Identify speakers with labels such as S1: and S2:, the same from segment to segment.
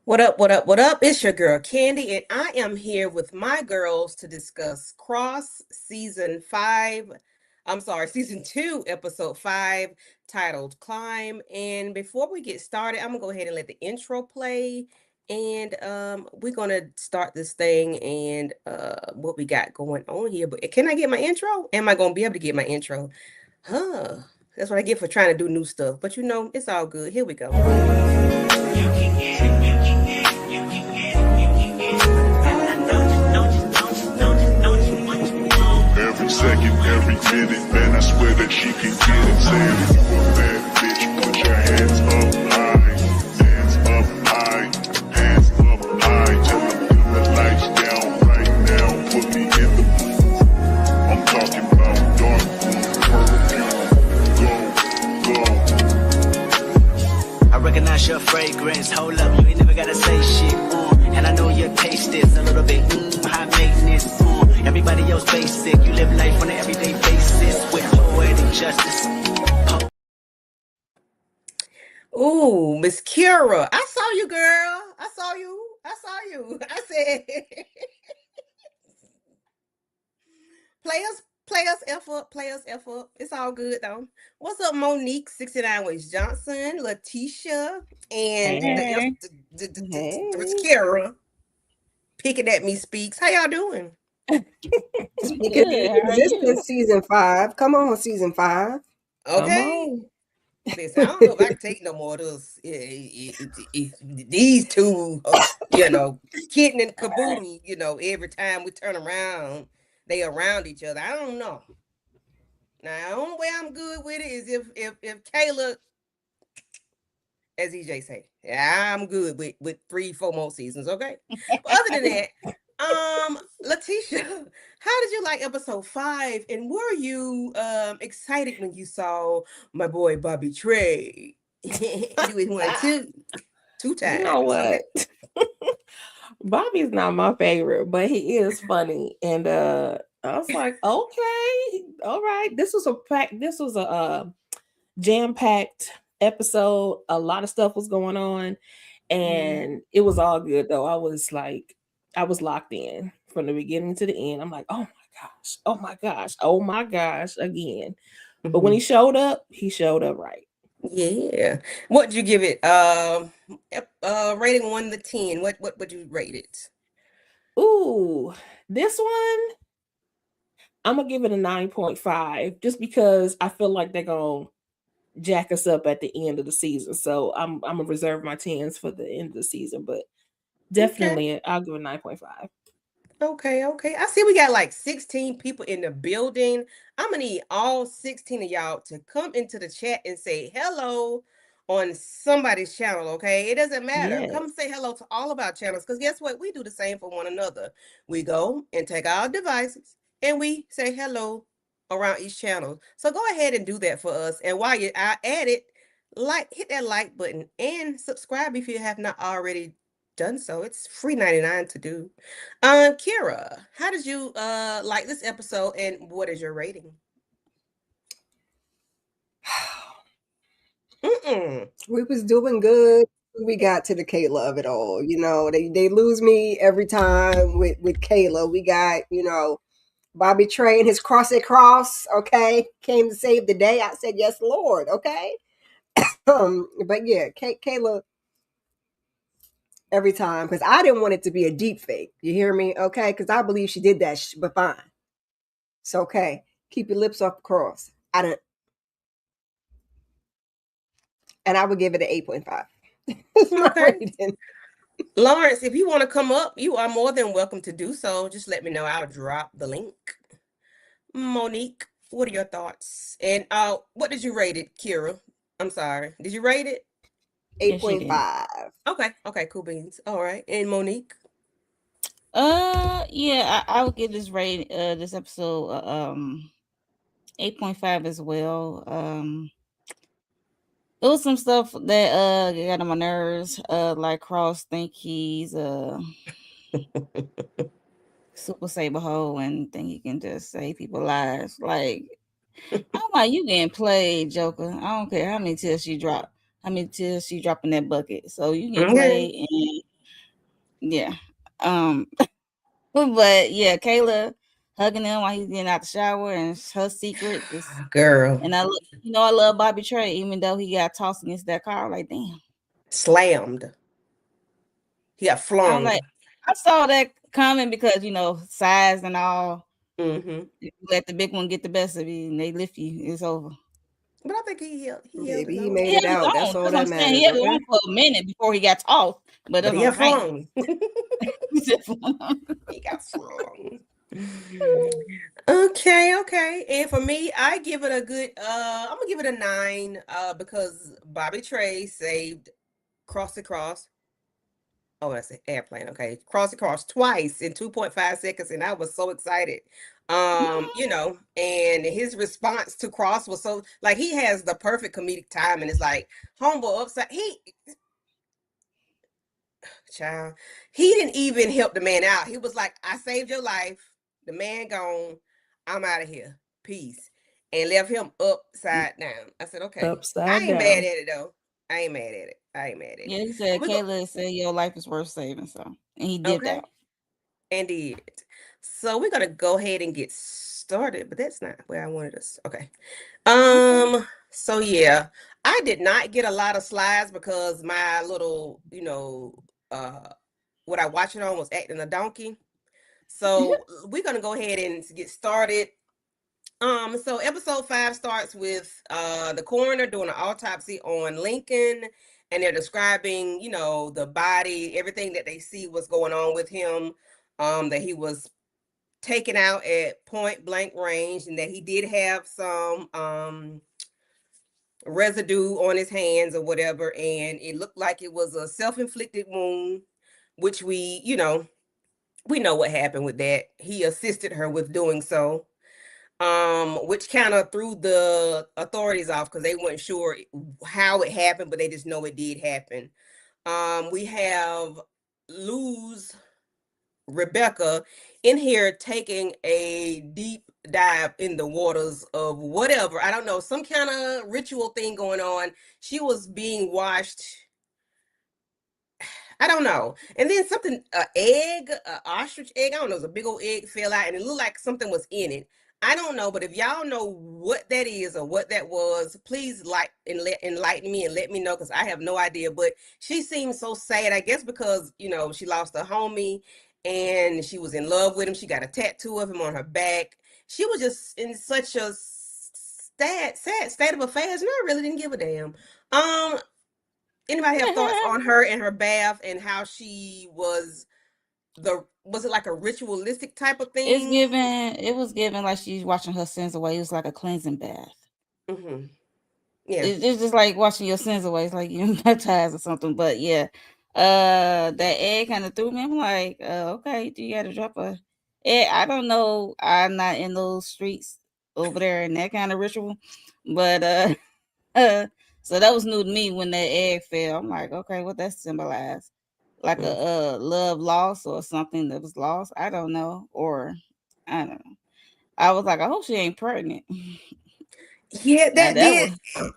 S1: What up, what up, what up? It's your girl Candy, and I am here with my girls to discuss Cross Season 5. I'm sorry, Season 2, Episode 5, titled Climb. And before we get started, I'm gonna go ahead and let the intro play. And we're gonna start this thing and what we got going on here. But can I get my intro? Am I gonna be able to get my intro? Huh. That's what I get for trying to do new stuff. But it's all good. Here we go.
S2: Every second, every minute, man, I swear that she can get it. Saying if you a bad bitch, put your hands up high, hands up high, hands up high. Tell them dim the lights down right now, put me in the booth. I'm talking about dark perfume. Go, go.
S3: I recognize your fragrance. Hold up, you ain't never gotta say shit. And I know your taste is a little bit high maintenance. Everybody else basic. You live life on an everyday basis with poetic justice.
S1: Ooh, Miss Kira. I saw you, girl. I saw you. I saw you. I said, players F up, players F up. It's all good though. What's up, Monique, 69 Ways Johnson, Letitia, and
S4: Hey.
S1: the Miss Kira picking at me speaks. How y'all doing?
S4: Speaking of existence, season 5. Come on, season 5.
S1: Okay. Listen, I don't know if I can take no more of this. These two, kitten and caboodle, every time we turn around, they around each other. I don't know. Now, the only way I'm good with it is if Kayla, as EJ say, I'm good with 3-4 more seasons, okay? But other than that, Letitia, how did you like episode 5? And were you excited when you saw my boy Bobby Trey do it one two times?
S5: You know what? Bobby's not my favorite, but he is funny. And I was like, okay, all right. This was a jam-packed episode. A lot of stuff was going on, and it was all good though. I was locked in from the beginning to the end. I'm like, oh my gosh, oh my gosh, oh my gosh, again. But when he showed up right.
S1: Yeah. What did you give it? Rating 1 to 10. What would you rate it?
S5: Ooh, this one, I'm gonna give it a 9.5 just because I feel like they're gonna jack us up at the end of the season. So I'm gonna reserve my 10s for the end of the season, but definitely I'll give it a 9.5.
S1: Okay. I see we got like 16 people in the building. I'm gonna need all 16 of y'all to come into the chat and say hello on somebody's channel, okay? It doesn't matter.
S5: Yes.
S1: Come say hello to all of our channels, because guess what? We do the same for one another. We go and take our devices and we say hello around each channel. So go ahead and do that for us. And while you're at it, hit that like button and subscribe if you have not already done so. It's free 99 to do. Kira, how did you like this episode, and what is your rating?
S4: We was doing good. We got to the Kayla of it all. They lose me every time with Kayla. We got, Bobby Trey and his cross, okay, came to save the day. I said, yes, Lord, okay. But yeah, Kayla every time, because I didn't want it to be a deep fake. You hear me? Okay, because I believe she did that, but fine. It's okay. Keep your lips off the cross. And I would give it an 8.5.
S1: Okay. Lawrence, if you want to come up, you are more than welcome to do so. Just let me know. I'll drop the link. Monique, what are your thoughts? And what did you rate it, Kira? I'm sorry. Did you rate it?
S4: 8.5.
S1: Okay, cool beans. All right. And Monique?
S6: Yeah, I would give this this episode 8.5 as well. It was some stuff that got on my nerves, like Cross think he's super saber hole and think he can just save people's lives. Like, I'm like, you getting played, Joker. I don't care how many tears she drop. How many tears she drop in that bucket. So you get played, and Yeah. Um, but yeah, Kayla hugging him while he's getting out the shower, and her secret is.
S1: Girl,
S6: And I love Bobby Trey, even though he got tossed against that car. Like, damn.
S1: slammed. He got
S6: I was
S1: flung.
S6: like, I saw that coming because size and all.
S1: Hmm.
S6: If you let the big one get the best of you, and they lift you, it's over.
S1: But I think he held his
S4: Baby, he
S1: own.
S4: made
S6: He
S4: it
S6: held his
S4: out.
S6: own.
S4: That's all
S6: That's what I'm
S4: that
S6: saying. He
S4: matters,
S6: held his
S4: okay?
S6: own for a minute before he got tossed. But
S1: But
S6: that's
S1: he
S6: what I'm
S1: got
S6: saying.
S1: flung. He got flung. Okay. And for me, I give it a good I'm gonna give it a 9 because Bobby Trey saved Cross the Cross. Oh, that's an airplane. Okay. Cross the Cross twice in 2.5 seconds, and I was so excited. And his response to Cross was so like he has the perfect comedic time, and it's like humble upside. Child, he didn't even help the man out. He was like, I saved your life. The man gone. I'm out of here. Peace. And left him upside down. I said, okay. I
S5: Upside
S1: ain't mad
S5: down.
S1: at it though. I ain't mad at it. I ain't mad at
S6: Yeah,
S1: it.
S6: he
S1: But
S6: said
S1: we go
S6: Kayla said your life is worth saving, so and he dipped
S1: okay.
S6: out.
S1: And did. So we're gonna go ahead and get started, but that's not where I wanted us. Okay.
S6: Okay.
S1: So yeah, I did not get a lot of slides because my little, what I watched it on was acting a donkey. So we're gonna go ahead and get started. So episode 5 starts with the coroner doing an autopsy on Lincoln, and they're describing, the body, everything that they see was going on with him. That he was taken out at point blank range, and that he did have some residue on his hands or whatever, and it looked like it was a self-inflicted wound, which we know what happened with that. He assisted her with doing so, which kind of threw the authorities off because they weren't sure how it happened, but they just know it did happen. We have Luz Rebecca in here taking a deep dive in the waters of whatever, I don't know, some kind of ritual thing going on. She was being washed, I don't know. And then something, a egg, a ostrich egg, I don't know, it was a big old egg fell out and it looked like something was in it. I don't know, but if y'all know what that is or what that was, please enlighten me and let me know because I have no idea. But she seemed so sad, I guess because, she lost her homie and she was in love with him. She got a tattoo of him on her back. She was just in such a sad state of affairs, and I really didn't give a damn. Um, Anybody have thoughts on her and her bath and how she was it like a ritualistic type of thing?
S6: It was given like she's washing her sins away. It was like a cleansing bath.
S1: Hmm. Yeah.
S6: It's just like washing your sins away. It's like you baptized or something. But yeah, that egg kind of threw me. I'm like, okay, do you got to drop a egg? I don't know. I'm not in those streets over there in that kind of ritual, but uh, so that was new to me when that egg fell. I'm like, okay, what that symbolize? Like
S1: Mm.
S6: a love lost or something that was lost. I don't know, or I don't know. I was like, I hope she ain't pregnant.
S1: Yeah,
S6: now
S1: that
S6: that
S1: did.
S6: was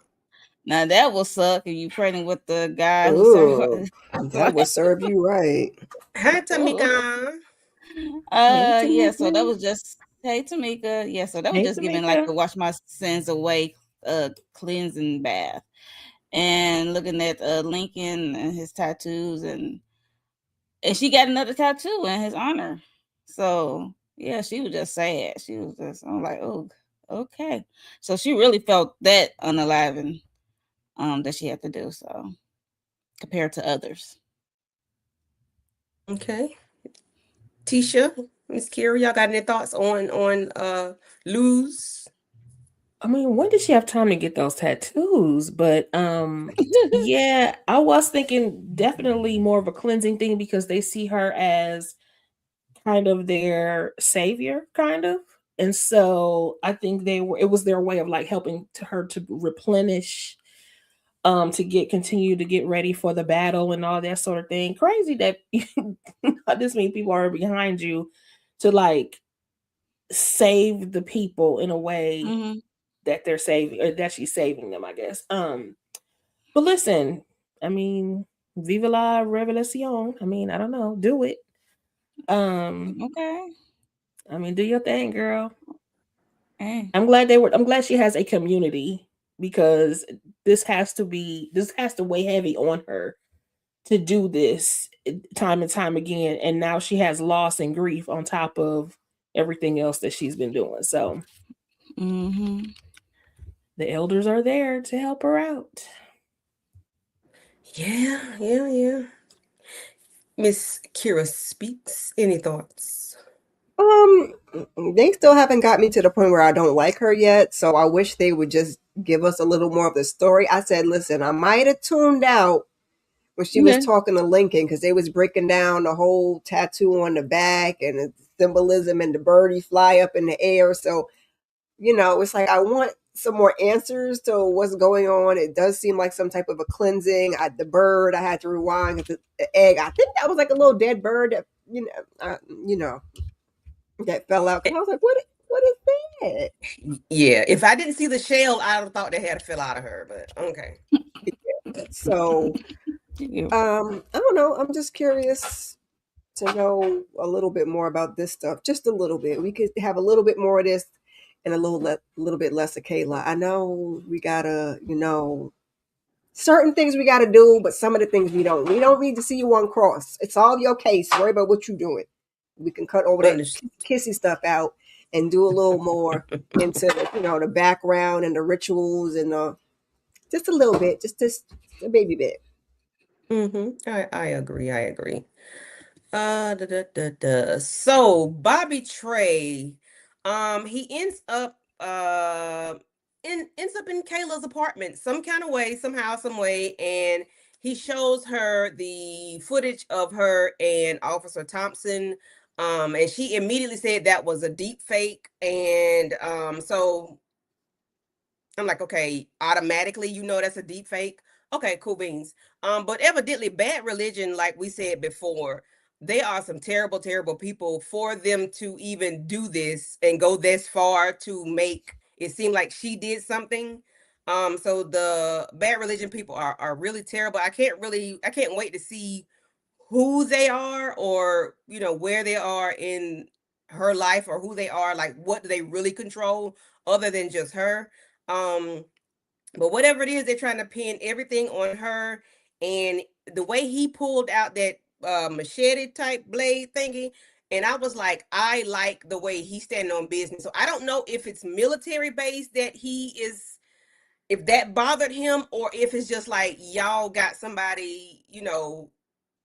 S6: Now that will suck if you pregnant with the guy who served.
S4: Ooh, that would serve you right.
S1: Hi,
S6: Ooh.
S1: Tamika.
S5: Hey,
S6: Yeah. So that
S5: Tamika.
S6: was just hey Tamika. Yeah. So that was
S5: Hey,
S6: just giving like
S5: Tamika.
S6: a wash my sins away, cleansing bath, and looking at Lincoln and his tattoos, and she got another tattoo in his honor. So yeah, she was just sad. She was just I'm like, oh, okay. So she really felt that unaliving that she had to do so compared to others.
S1: Okay. Tisha, Miss Kira, y'all got any thoughts on Luz?
S5: I mean, when did she have time to get those tattoos? But yeah, I was thinking definitely more of a cleansing thing because they see her as kind of their savior, kind of. And so I think it was their way of like helping to her to replenish, to continue to get ready for the battle and all that sort of thing. Crazy that this many people are behind you to like save the people in a way
S6: Hmm.
S5: that they're saving or that she's saving them, I guess. But listen, I mean, Viva la revelation. I mean, I don't know. Do it.
S6: Okay.
S5: I mean, do your thing, girl.
S6: Hey.
S5: I'm glad she has a community because this has to weigh heavy on her to do this time and time again. And now she has loss and grief on top of everything else that she's been doing. So
S6: Mm-hmm.
S5: the elders are there to help her out.
S1: Yeah, yeah, yeah. Miss Kira speaks. Any thoughts?
S4: Um, they still haven't got me to the point where I don't like her yet. So I wish they would just give us a little more of the story. I said, listen, I might have tuned out when she was
S6: Okay.
S4: talking to Lincoln because they was breaking down the whole tattoo on the back and the symbolism and the birdie fly up in the air. So, it's like I want some more answers to what's going on. It does seem like some type of a cleansing. The bird, I had to rewind 'cause the egg. I think that was like a little dead bird that you know that fell out. 'Cause I was like, what is that?
S1: Yeah, if I didn't see the shell, I would have thought they had to fill out of her, but okay.
S4: So
S6: Yeah.
S4: I don't know. I'm just curious to know a little bit more about this stuff. Just a little bit. We could have a little bit more of this and little bit less of Kayla. I know we gotta, certain things we gotta do, but some of the things we don't. We don't need to see you on cross. It's all your case. Worry about what you're doing. We can cut over that
S1: Understood.
S4: kissy stuff out and do a little more into the background and the rituals and just a little bit, just a baby bit.
S1: Mm-hmm. I agree. I agree. So Bobby Trey, he ends up in Kayla's apartment some kind of way, somehow, some way, and he shows her the footage of her and Officer Thompson. And she immediately said that was a deep fake, and so I'm like, okay, automatically, that's a deep fake. Okay, cool beans. But evidently, Bad Religion, like we said before, they are some terrible, terrible people. For them to even do this and go this far to make it seem like she did something. So the Bad Religion people are really terrible. I can't wait to see who they are, or where they are in her life, or who they are, like what do they really control other than just her. um but whatever it is, they're trying to pin everything on her. And the way he pulled out that machete type blade thingy, and I was like, I like the way he's standing on business. So I don't know if it's military based that he is, if that bothered him, or if it's just like y'all got somebody,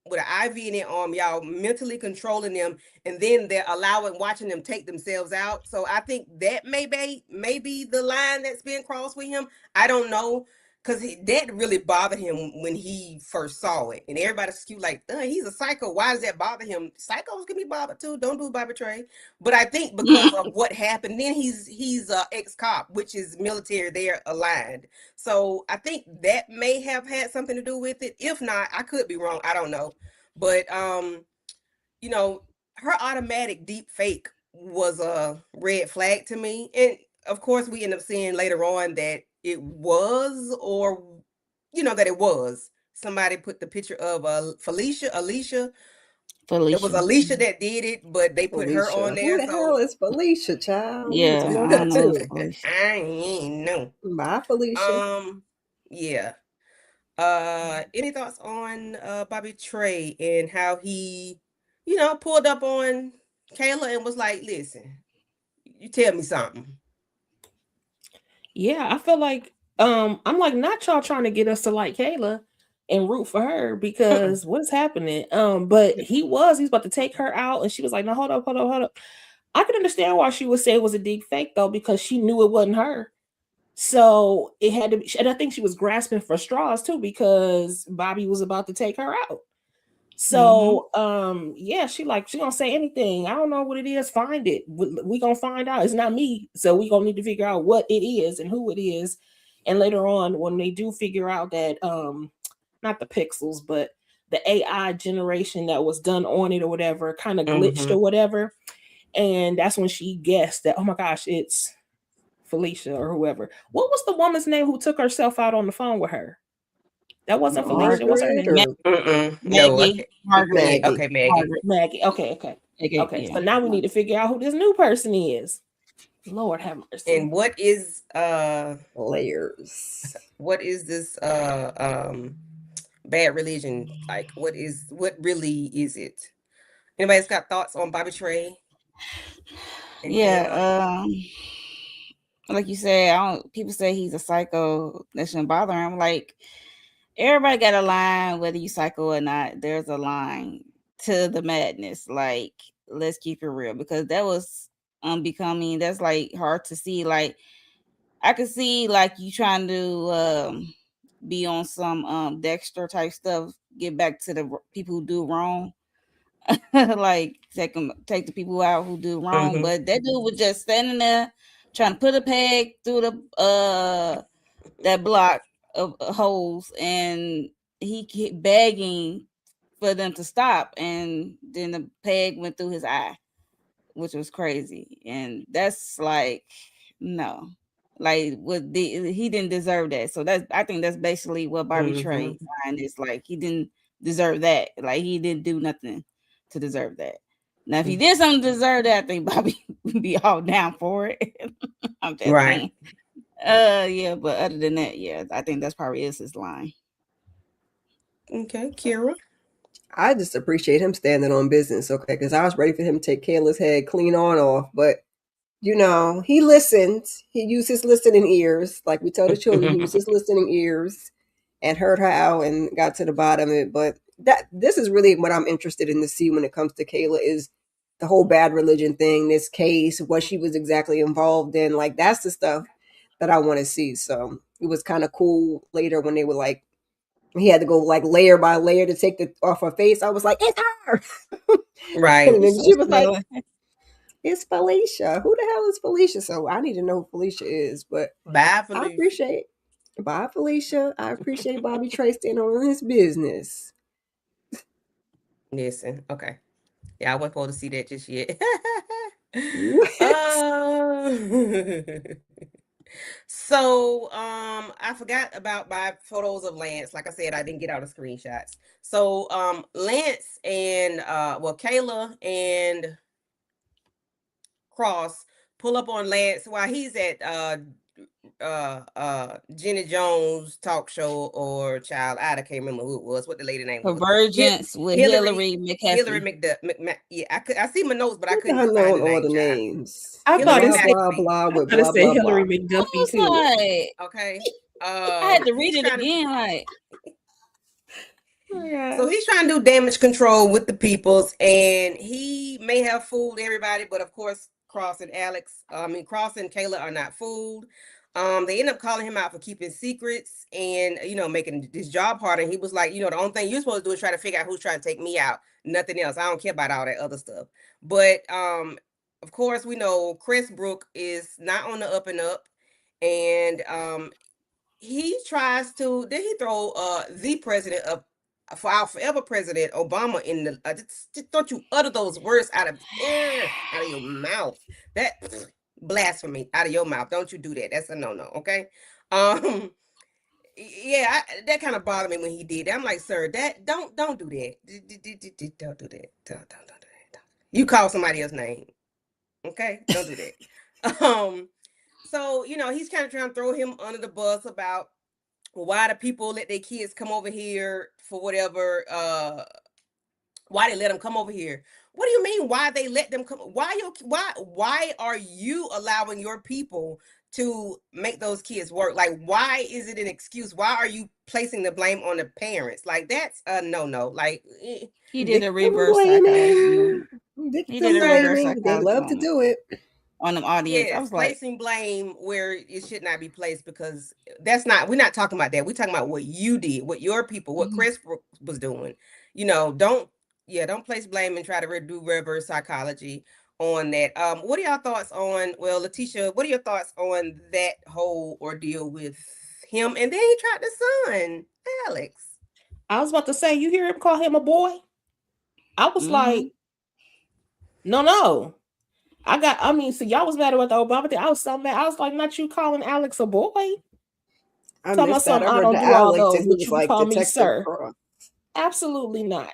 S1: with an IV in their arm, y'all mentally controlling them, and then they're watching them take themselves out. So I think that maybe the line that's being crossed with him. I don't know, because that really bothered him when he first saw it, and everybody's like, he's a psycho. Why does that bother him? Psychos can be bothered too. Don't do Bobby Trey. But I think because of what happened, then he's a ex-cop, which is military. They're aligned. So I think that may have had something to do with it. If not, I could be wrong. I don't know. But you know, her automatic deep fake was a red flag to me. And of course we end up seeing later on that it was, or that it was. Somebody put the picture of Alicia. It was
S6: Felicia.
S1: Alicia that did it, but they put her on
S4: Felicia. Who
S1: there.
S4: the hell
S1: So
S4: is Felicia, child? We need to
S6: Yeah,
S4: know
S6: I
S4: that
S6: don't know
S4: too.
S6: Felicia.
S1: I ain't know.
S4: Bye, Felicia.
S1: Yeah. Any thoughts on Bobby Trey and how he, pulled up on Kayla and was like, listen, you tell me something.
S5: Yeah, I feel like I'm like, not y'all trying to get us to like Kayla and root for her
S1: Mm-mm.
S5: because what's happening? But he's about to take her out, and she was like, no, hold up, hold up, hold up. I could understand why she would say it was a deep fake though, because she knew it wasn't her. So it had to be, and I think she was grasping for straws too, because Bobby was about to take her out.
S6: Mm-hmm.
S5: So yeah, she gonna say anything. I don't know what it is. Find it. We gonna find out. It's not me. So we gonna need to figure out what it is and who it is. And later on, when they do figure out that not the pixels, but the AI generation that was done on it or whatever kind of glitched
S1: Mm-hmm.
S5: or whatever. And that's when she guessed that, oh my gosh, it's Felicia or whoever. What was the woman's name who took herself out on the phone with her? That wasn't Felicia. What's her
S4: Margaret
S5: name?
S4: or
S1: No,
S6: Maggie,
S1: okay.
S6: Margaret,
S4: Maggie?
S1: Okay, Maggie.
S6: Margaret.
S5: Maggie. Okay, okay.
S6: Okay,
S5: Okay.
S6: yeah.
S5: So now we need to figure out who this new person is. Lord have mercy.
S1: And
S4: Layers.
S1: what is this bad religion? Like what really is it? Anybody's got thoughts on Bobby Trey and Kayla?
S6: Yeah, like you said, I don't. People say he's a psycho. That shouldn't bother him. Like everybody got a line, whether you psycho or not. There's a line to the madness. Like let's keep it real, because that was unbecoming. That's like hard to see. Like I could see like you trying to be on some Dexter type stuff. Get back to the people who do wrong. Like take the people out who do wrong.
S1: Mm-hmm.
S6: But that dude was just standing there trying to put a peg through the that block of holes, and he kept begging for them to stop, and then the peg went through his eye, which was crazy. And that's like no. Like he didn't deserve that. So that's I think that's basically what Barbie
S1: Mm-hmm.
S6: Trey line is like. He didn't deserve that. Like he didn't do nothing to deserve that. Now if he did something to deserve that, I think Bobby would be all down for it. I'm just
S1: Right.
S6: saying. Yeah, but other than that, yeah, I think that's probably is his line.
S1: Okay, Kira.
S4: I just appreciate him standing on business, okay? Because I was ready for him to take Kayla's head clean on off, but he listened. He used his listening ears, like we tell the children. He used his listening ears and heard her out and got to the bottom of it. But this is really what I'm interested in to see when it comes to Kayla is the whole bad religion thing, this case, what she was exactly involved in. Like that's the stuff that I want to see. So it was kind of cool later when they were like, he had to go like layer by layer to take the off her face. I was like, it's her.
S1: Right.
S4: And then
S6: So
S4: she was like,
S6: silly.
S4: it's Felicia. Who the hell is Felicia? So I need to know who Felicia is. But
S1: Bye,
S4: I
S1: Felicia.
S4: appreciate Bye, Felicia. I appreciate Bobby Trey standing on his business.
S1: Listen, okay. Yeah, I wasn't supposed to see that just yet.
S4: What?
S1: So I forgot about my photos of Lance. Like I said, I didn't get all the screenshots. So Lance and Kayla and Cross pull up on Lance while he's at Jenny Jones talk show or child. I can't remember who it was, what the lady name was.
S6: Convergence with
S1: Hillary
S6: Hillary
S1: Hillary
S6: McAfee.
S1: Yeah, I see my notes, but I
S4: Look at
S1: couldn't
S4: her
S1: find
S4: knowing
S1: the
S4: all
S1: name,
S4: the
S1: child.
S4: names.
S5: I thought
S1: Hillary
S5: it
S4: Blah,
S5: said
S4: blah,
S1: McAfee.
S4: blah,
S5: I
S4: with
S5: thought it
S4: blah,
S5: said
S4: blah, blah.
S5: Hillary
S6: I
S5: McDuffie
S6: was
S5: too.
S6: like,
S1: Okay.
S6: I had to read
S1: He's
S6: it
S1: trying to
S6: again. Like,
S5: Oh my
S1: So
S5: gosh.
S1: he's trying to do damage control with the peoples, and he may have fooled everybody, but of course, Cross and Kayla are not fooled. They end up calling him out for keeping secrets and making his job harder. And he was like, the only thing you're supposed to do is try to figure out who's trying to take me out. Nothing else. I don't care about all that other stuff. But of course, we know Chris Brook is not on the up and up, and he tries to. Then he throw the president of for our forever president Obama in the. Just don't you utter those words out of your mouth. That blasphemy out of your mouth. Don't you do that. That's a no no. Okay. Um. Yeah, that kind of bothered me when he did that. I'm like, sir, that don't do that. Don't do that. Don't do that. You call somebody else's name. Okay, don't do that. So he's kind of trying to throw him under the bus about why do people let their kids come over here for whatever why they let them come over here. What do you mean why they let them come? Why are you allowing your people to make those kids work? Like, why is it an excuse? Why are you placing the blame on the parents? Like, that's a no. Like,
S6: he did a
S4: Victim
S6: reverse psychology
S4: blaming.
S6: moment. He did
S4: Victim
S6: a
S1: sir,
S6: reverse
S4: blaming. They
S6: psychology
S4: love to
S6: moment
S4: do it.
S6: on the audience. I
S1: yes,
S6: was like,
S1: placing blame where it should not be placed, because we're not talking about that. We're talking about what you did, what your people, what
S6: mhm.
S1: Chris was doing. Don't place blame and try to do reverse psychology on that. What are y'all thoughts on, Letitia, what are your thoughts on that whole ordeal with him? And then he tried the son, Alex.
S5: I was about to say, you hear him call him a boy? I was like,
S6: Mhm.
S5: no. So y'all was mad about the Obama thing. I was so mad. I was like, not you calling Alex a boy.
S4: I
S5: Talking about
S4: missed that.
S5: something,
S4: I
S5: I
S4: heard
S5: don't
S4: the
S5: do all
S4: Alex
S5: those,
S4: and he
S5: but
S4: was
S5: you can
S4: like
S5: call me
S4: Detective
S5: sir.
S4: Cross.
S5: Absolutely not.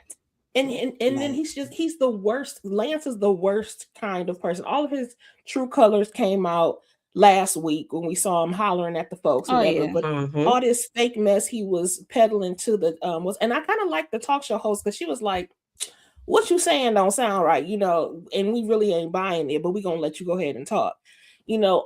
S5: And then
S4: Right.
S5: he's the worst. Lance is the worst kind of person. All of his true colors came out last week when we saw him hollering at the folks,
S6: Oh
S5: whatever.
S6: yeah.
S5: But
S1: Mm-hmm.
S5: all this fake mess he was peddling to the was, and I kind of like the talk show host because she was like, "What you saying don't sound right," and we really ain't buying it, but we gonna let you go ahead and talk, you know.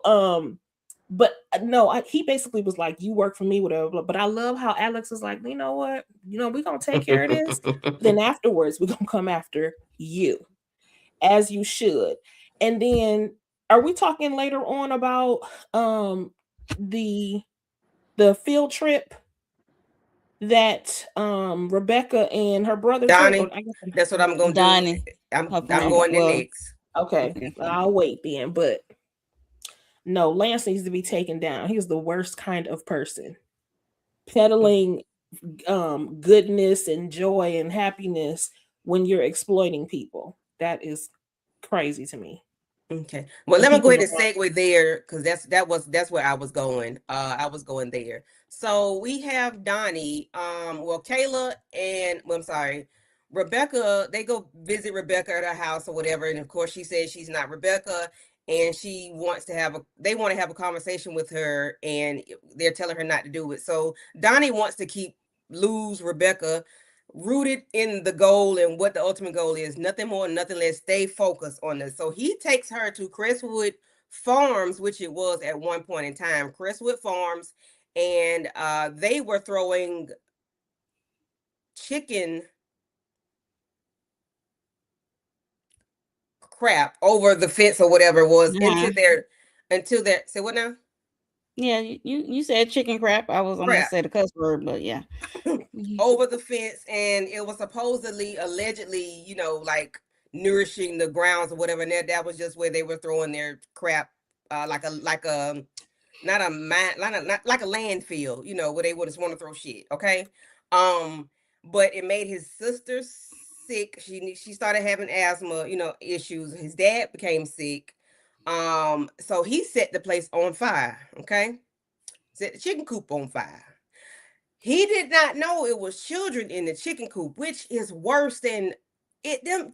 S5: But no, he basically was like, "You work for me, whatever." But I love how Alex is like, "You know what? We're gonna take care of this. Then afterwards, we're gonna come after you, as you should." And then, are we talking later on about the field trip that Rebecca and her brother took? Or
S1: Donnie,
S5: I guess,
S1: that's what I'm gonna do.
S6: Donnie, her
S1: I'm
S6: friend.
S1: going there
S6: Well,
S1: next.
S5: okay,
S6: okay.
S5: I'll wait then. But no, Lance needs to be taken down. He's the worst kind of person, peddling goodness and joy and happiness when you're exploiting people. That is crazy to me.
S1: Okay. Well,
S5: And
S1: let me go
S5: people
S1: ahead
S5: don't
S1: and segue there because that's where I was going. I was going there. So we have Donnie, well, Kayla and well, I'm sorry, Rebecca, they go visit Rebecca at her house or whatever. And of course she says she's not Rebecca and they want to have a conversation with her and they're telling her not to do it. So Donnie wants to lose Rebecca rooted in the goal and what the ultimate goal is. Nothing more, nothing less. Stay focused on this. So he takes her to Crestwood Farms, which it was at one point in time, Crestwood Farms, and they were throwing chicken crap over the fence or whatever it was
S6: Uh-huh.
S1: until their say what now?
S6: Yeah, you said chicken crap. I was almost
S1: Crap.
S6: say the cuss word, but yeah.
S1: Over the fence, and it was supposedly allegedly like nourishing the grounds or whatever, and that was just where they were throwing their crap, like a not a mine, not like a landfill, where they would just want to throw shit. Okay. But it made his sister sick. She started having asthma, issues. His dad became sick. So he set the place on fire. Okay. Set the chicken coop on fire. He did not know it was children in the chicken coop, which is worse than it them.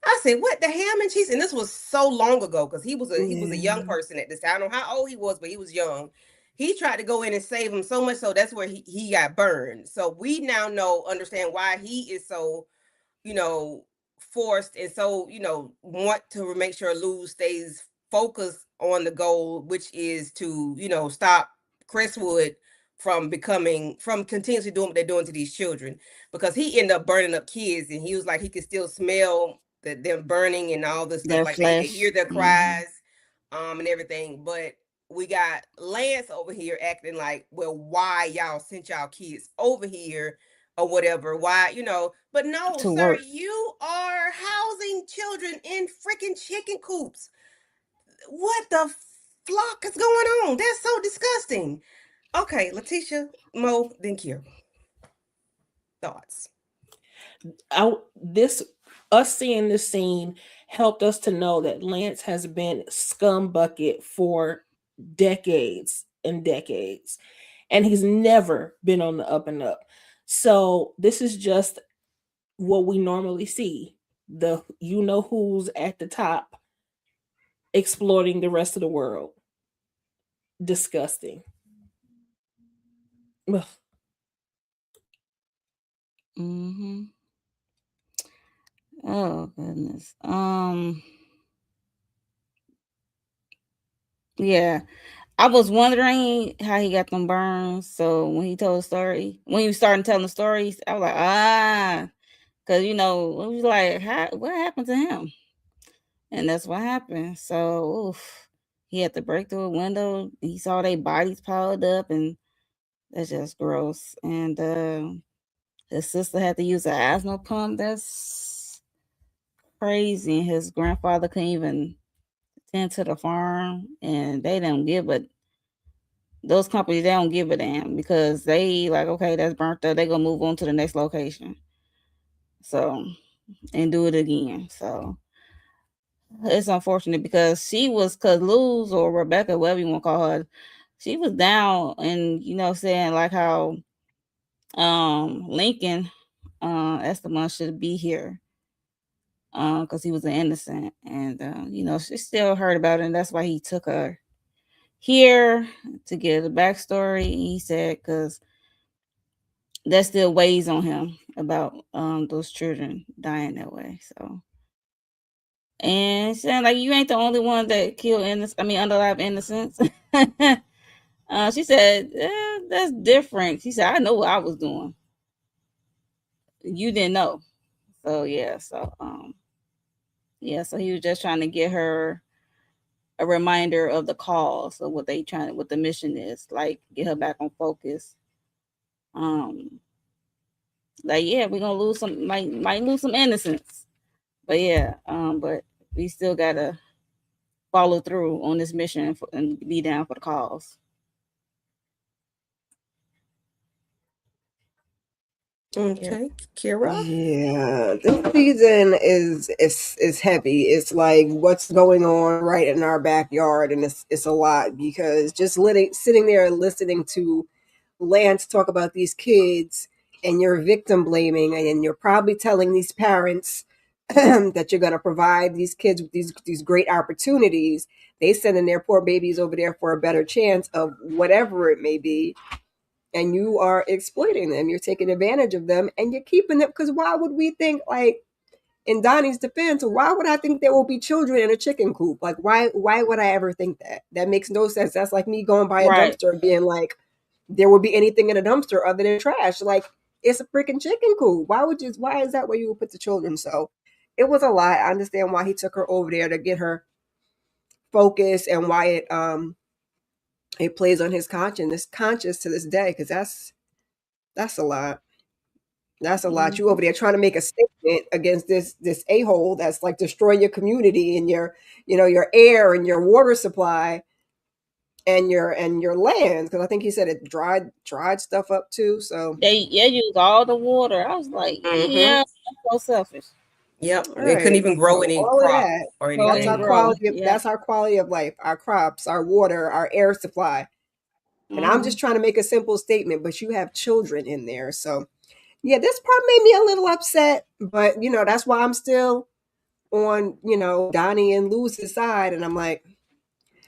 S1: I said, "What the ham and cheese?" And this was so long ago because he was a young
S4: Yeah.
S1: person at this time. I don't know how old he was, but he was young. He tried to go in and save him so much so that's where he got burned. So we now understand why he is so you know, forced and so, want to make sure Lou stays focused on the goal, which is to, stop Crestwood from continuously doing what they're doing to these children because he ended up burning up kids and he was like he could still smell them burning and all this stuff
S6: Their
S1: like they hear
S6: flesh.
S1: their
S6: Hmm.
S1: cries and everything. But we got Lance over here acting like, well, why y'all sent y'all kids over here or whatever. Why, but no,
S6: To
S1: sir,
S6: work.
S1: you are housing children in freaking chicken coops. What the flock is going on? That's so disgusting. Okay, Letitia, Mo, then Kira. Thoughts.
S5: This us seeing this scene helped us to know that Lance has been scum bucket for decades and decades, and he's never been on the up and up. So this is just what we normally see. The who's at the top exploiting the rest of the world. Disgusting. Ugh.
S6: Hmm. Oh goodness. Yeah. I was wondering how he got them burns. So when he told the story, when he was starting telling the stories, I was like, because it was like, what happened to him? And that's what happened. So, oof, he had to break through a window. He saw their bodies piled up, and that's just gross. And his sister had to use an asthma pump. That's crazy. And his grandfather couldn't even tend to the farm, and they don't give a those companies they don't give a damn because they like okay that's burnt up. They gonna move on to the next location. So and do it again. So it's unfortunate because she was, cause Luz or Rebecca, whatever you want to call her, she was down, and saying like how Lincoln Esteban should be here because he was an innocent, and she still heard about it, and that's why he took her here to get a backstory. He said because that still weighs on him about those children dying that way. So, and saying like you ain't the only one that killed innocent. I mean, unalive innocents. She said that's different. She said I know what I was doing. You didn't know. So yeah. So he was just trying to get her a reminder of the cause of what the mission is, like get her back on focus. Um, like yeah, we're gonna lose some, might lose some innocence, but yeah, but we still gotta follow through on this mission and be down for the cause.
S1: Okay, Kira.
S4: Yeah, this season is heavy. It's like what's going on right in our backyard, and it's a lot because just sitting there listening to Lance talk about these kids, and you're victim blaming, and you're probably telling these parents that you're going to provide these kids with these great opportunities. They sending their poor babies over there for a better chance of whatever it may be, and you are exploiting them. You're taking advantage of them, and you're keeping them. Because why would we think, like, in Donnie's defense, why would I think there will be children in a chicken coop? Like, why would I ever think that? That makes no sense. That's like me going by a
S6: Right.
S4: dumpster and being like, there will be anything in a dumpster other than trash. Like, it's a freaking chicken coop. Why is that where you would put the children? So it was a lot. I understand why he took her over there to get her focused, and why it plays on his conscience to this day, because that's a lot. That's a lot. You over there trying to make a statement against this a-hole that's like destroying your community and your air and your water supply and your land. Because I think he said it dried stuff up too. So
S6: They use all the water. I was like,
S1: Mm-hmm.
S6: yeah, that's so selfish.
S1: Yep.
S4: all
S1: They couldn't
S4: right.
S1: even grow
S4: So
S1: any
S4: all of
S1: crop
S4: that.
S1: or
S6: So
S4: That's
S6: and
S4: our
S1: anything.
S6: grow.
S4: quality of
S6: Yeah.
S4: that's our quality of life. Our crops, our water, our air supply. And I'm
S6: Hmm.
S4: just trying to make a simple statement, but you have children in there. So yeah, this part made me a little upset. But that's why I'm still on, Donnie and Lewis's side. And I'm like,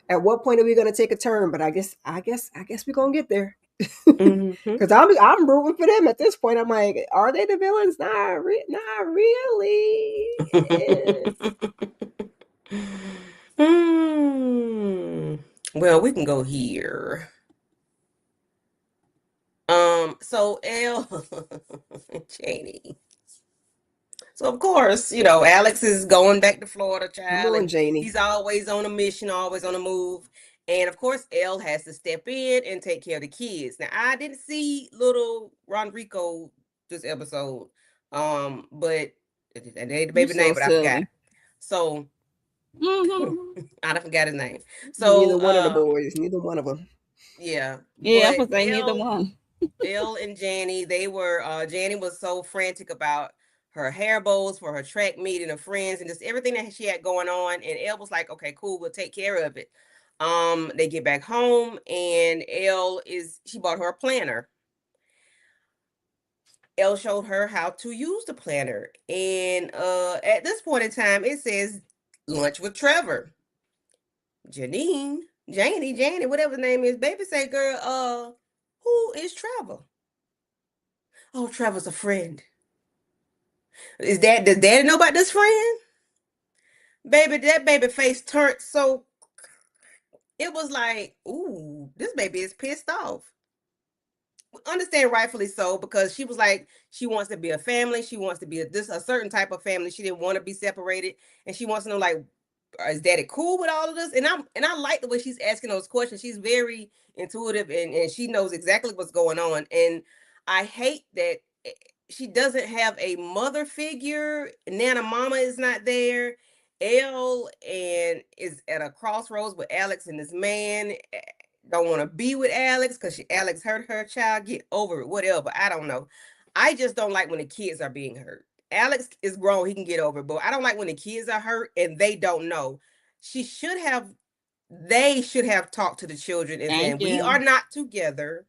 S4: at what point are we going to take a turn? But I guess we're going to get there.
S1: Mm-hmm.
S4: Because I'm rooting for them at this point. I'm like, are they the villains? Not really. Eh.
S1: Hmm. Well, we can go here. So L Janie. So of course, Alex is going back to Florida,
S4: Come
S1: child,
S4: on,
S1: and
S4: Janie.
S1: he's always on a mission, always on the move. And of course, Elle has to step in and take care of the kids. Now, I didn't see little Ronrico this episode, but they the
S6: You
S1: baby name,
S6: so
S1: but I forgot.
S6: silly.
S1: So
S6: Hmm.
S1: I don't forgot his name.
S4: Neither
S1: So
S4: one of the boys. Neither one of them.
S1: yeah,
S6: Yeah, I
S1: but
S6: was like neither one.
S1: Elle and Janny, they were Janny was so frantic about her hair bows for her track meet and her friends and just everything that she had going on. And Elle was like, okay, cool, we'll take care of it. They get back home and she bought her a planner. Elle showed her how to use the planner. And at this point in time, it says lunch with Trevor. Janine, Janie, whatever the name is, baby say, girl, who is Trevor? Oh, Trevor's a friend. Does daddy know about this friend? Baby, that baby face turned so it was like, ooh, this baby is pissed off. Understand rightfully so, because she was like, she wants to be a family, she wants to be a certain type of family. She didn't want to be separated, and she wants to know, like, is daddy cool with all of this? And I like the way she's asking those questions. She's very intuitive, and she knows exactly what's going on. And I hate that she doesn't have a mother figure. Nana mama is not there. Elle and is at a crossroads with Alex and this man. Don't want to be with Alex because Alex hurt her child. Get over it, whatever. I don't know. I just don't like when the kids are being hurt. Alex is grown; he can get over it, but I don't like when the kids are hurt and they don't know. She should have they should have talked to the children and saying,
S6: Thank
S1: we
S6: you.
S1: are not together.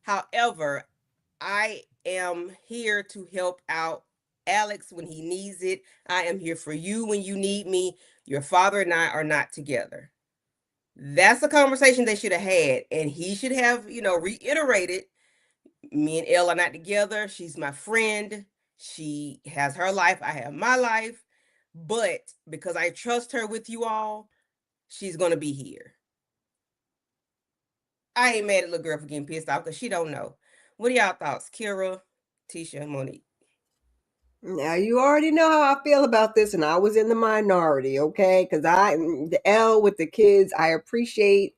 S1: However, I am here to help out Alex when he needs it. I am here for you when you need me. Your father and I are not together. That's a conversation they should have had. And he should have, reiterated, me and Elle are not together. She's my friend. She has her life. I have my life. But because I trust her with you all, she's going to be here. I ain't mad at little girl for getting pissed off because she don't know. What are y'all thoughts, Kira, Tisha, and Monique?
S4: Now you already know how I feel about this, and I was in the minority, okay? Because the L with the kids, I appreciate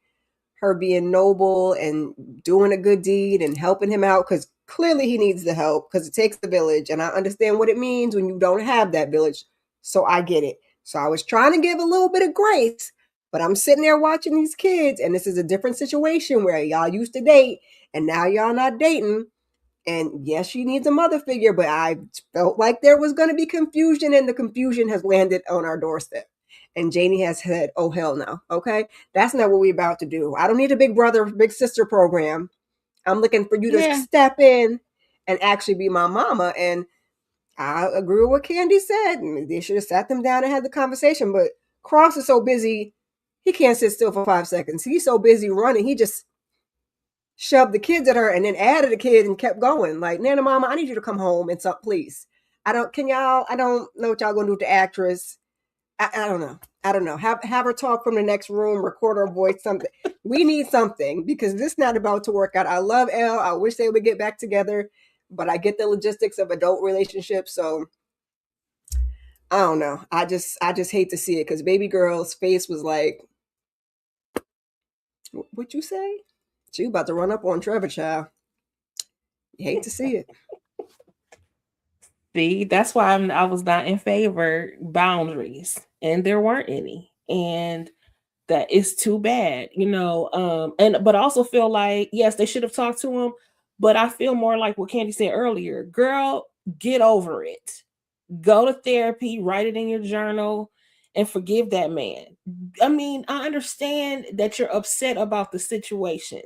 S4: her being noble and doing a good deed and helping him out because clearly he needs the help because it takes a village, and I understand what it means when you don't have that village. So I get it. So I was trying to give a little bit of grace, but I'm sitting there watching these kids, and this is a different situation where y'all used to date, and now y'all not dating. And yes, she needs a mother figure, but I felt like there was going to be confusion, and the confusion has landed on our doorstep. And Janie has said, oh, hell no. Okay. That's not what we're about to do. I don't need a big brother, big sister program. I'm looking for you to
S6: Yeah.
S4: step in and actually be my mama. And I agree with what Candy said. They should have sat them down and had the conversation. But Cross is so busy, he can't sit still for 5 seconds. He's so busy running, he just shoved the kids at her and then added a kid and kept going. Like, Nana Mama, I need you to come home and something, please. I don't know what y'all gonna do with the actress. I don't know. I don't know. Have her talk from the next room, record her voice, something. We need something because this is not about to work out. I love Elle. I wish they would get back together, but I get the logistics of adult relationships. So I don't know. I just hate to see it because baby girl's face was like, what you say? She about to run up on Trevor, child. You hate to see it.
S5: See, that's why I was not in favor boundaries, and there weren't any, and that is too bad, And but I also feel like yes, they should have talked to him, but I feel more like what Candy said earlier. Girl, get over it. Go to therapy, write it in your journal, and forgive that man. I mean, I understand that you're upset about the situation,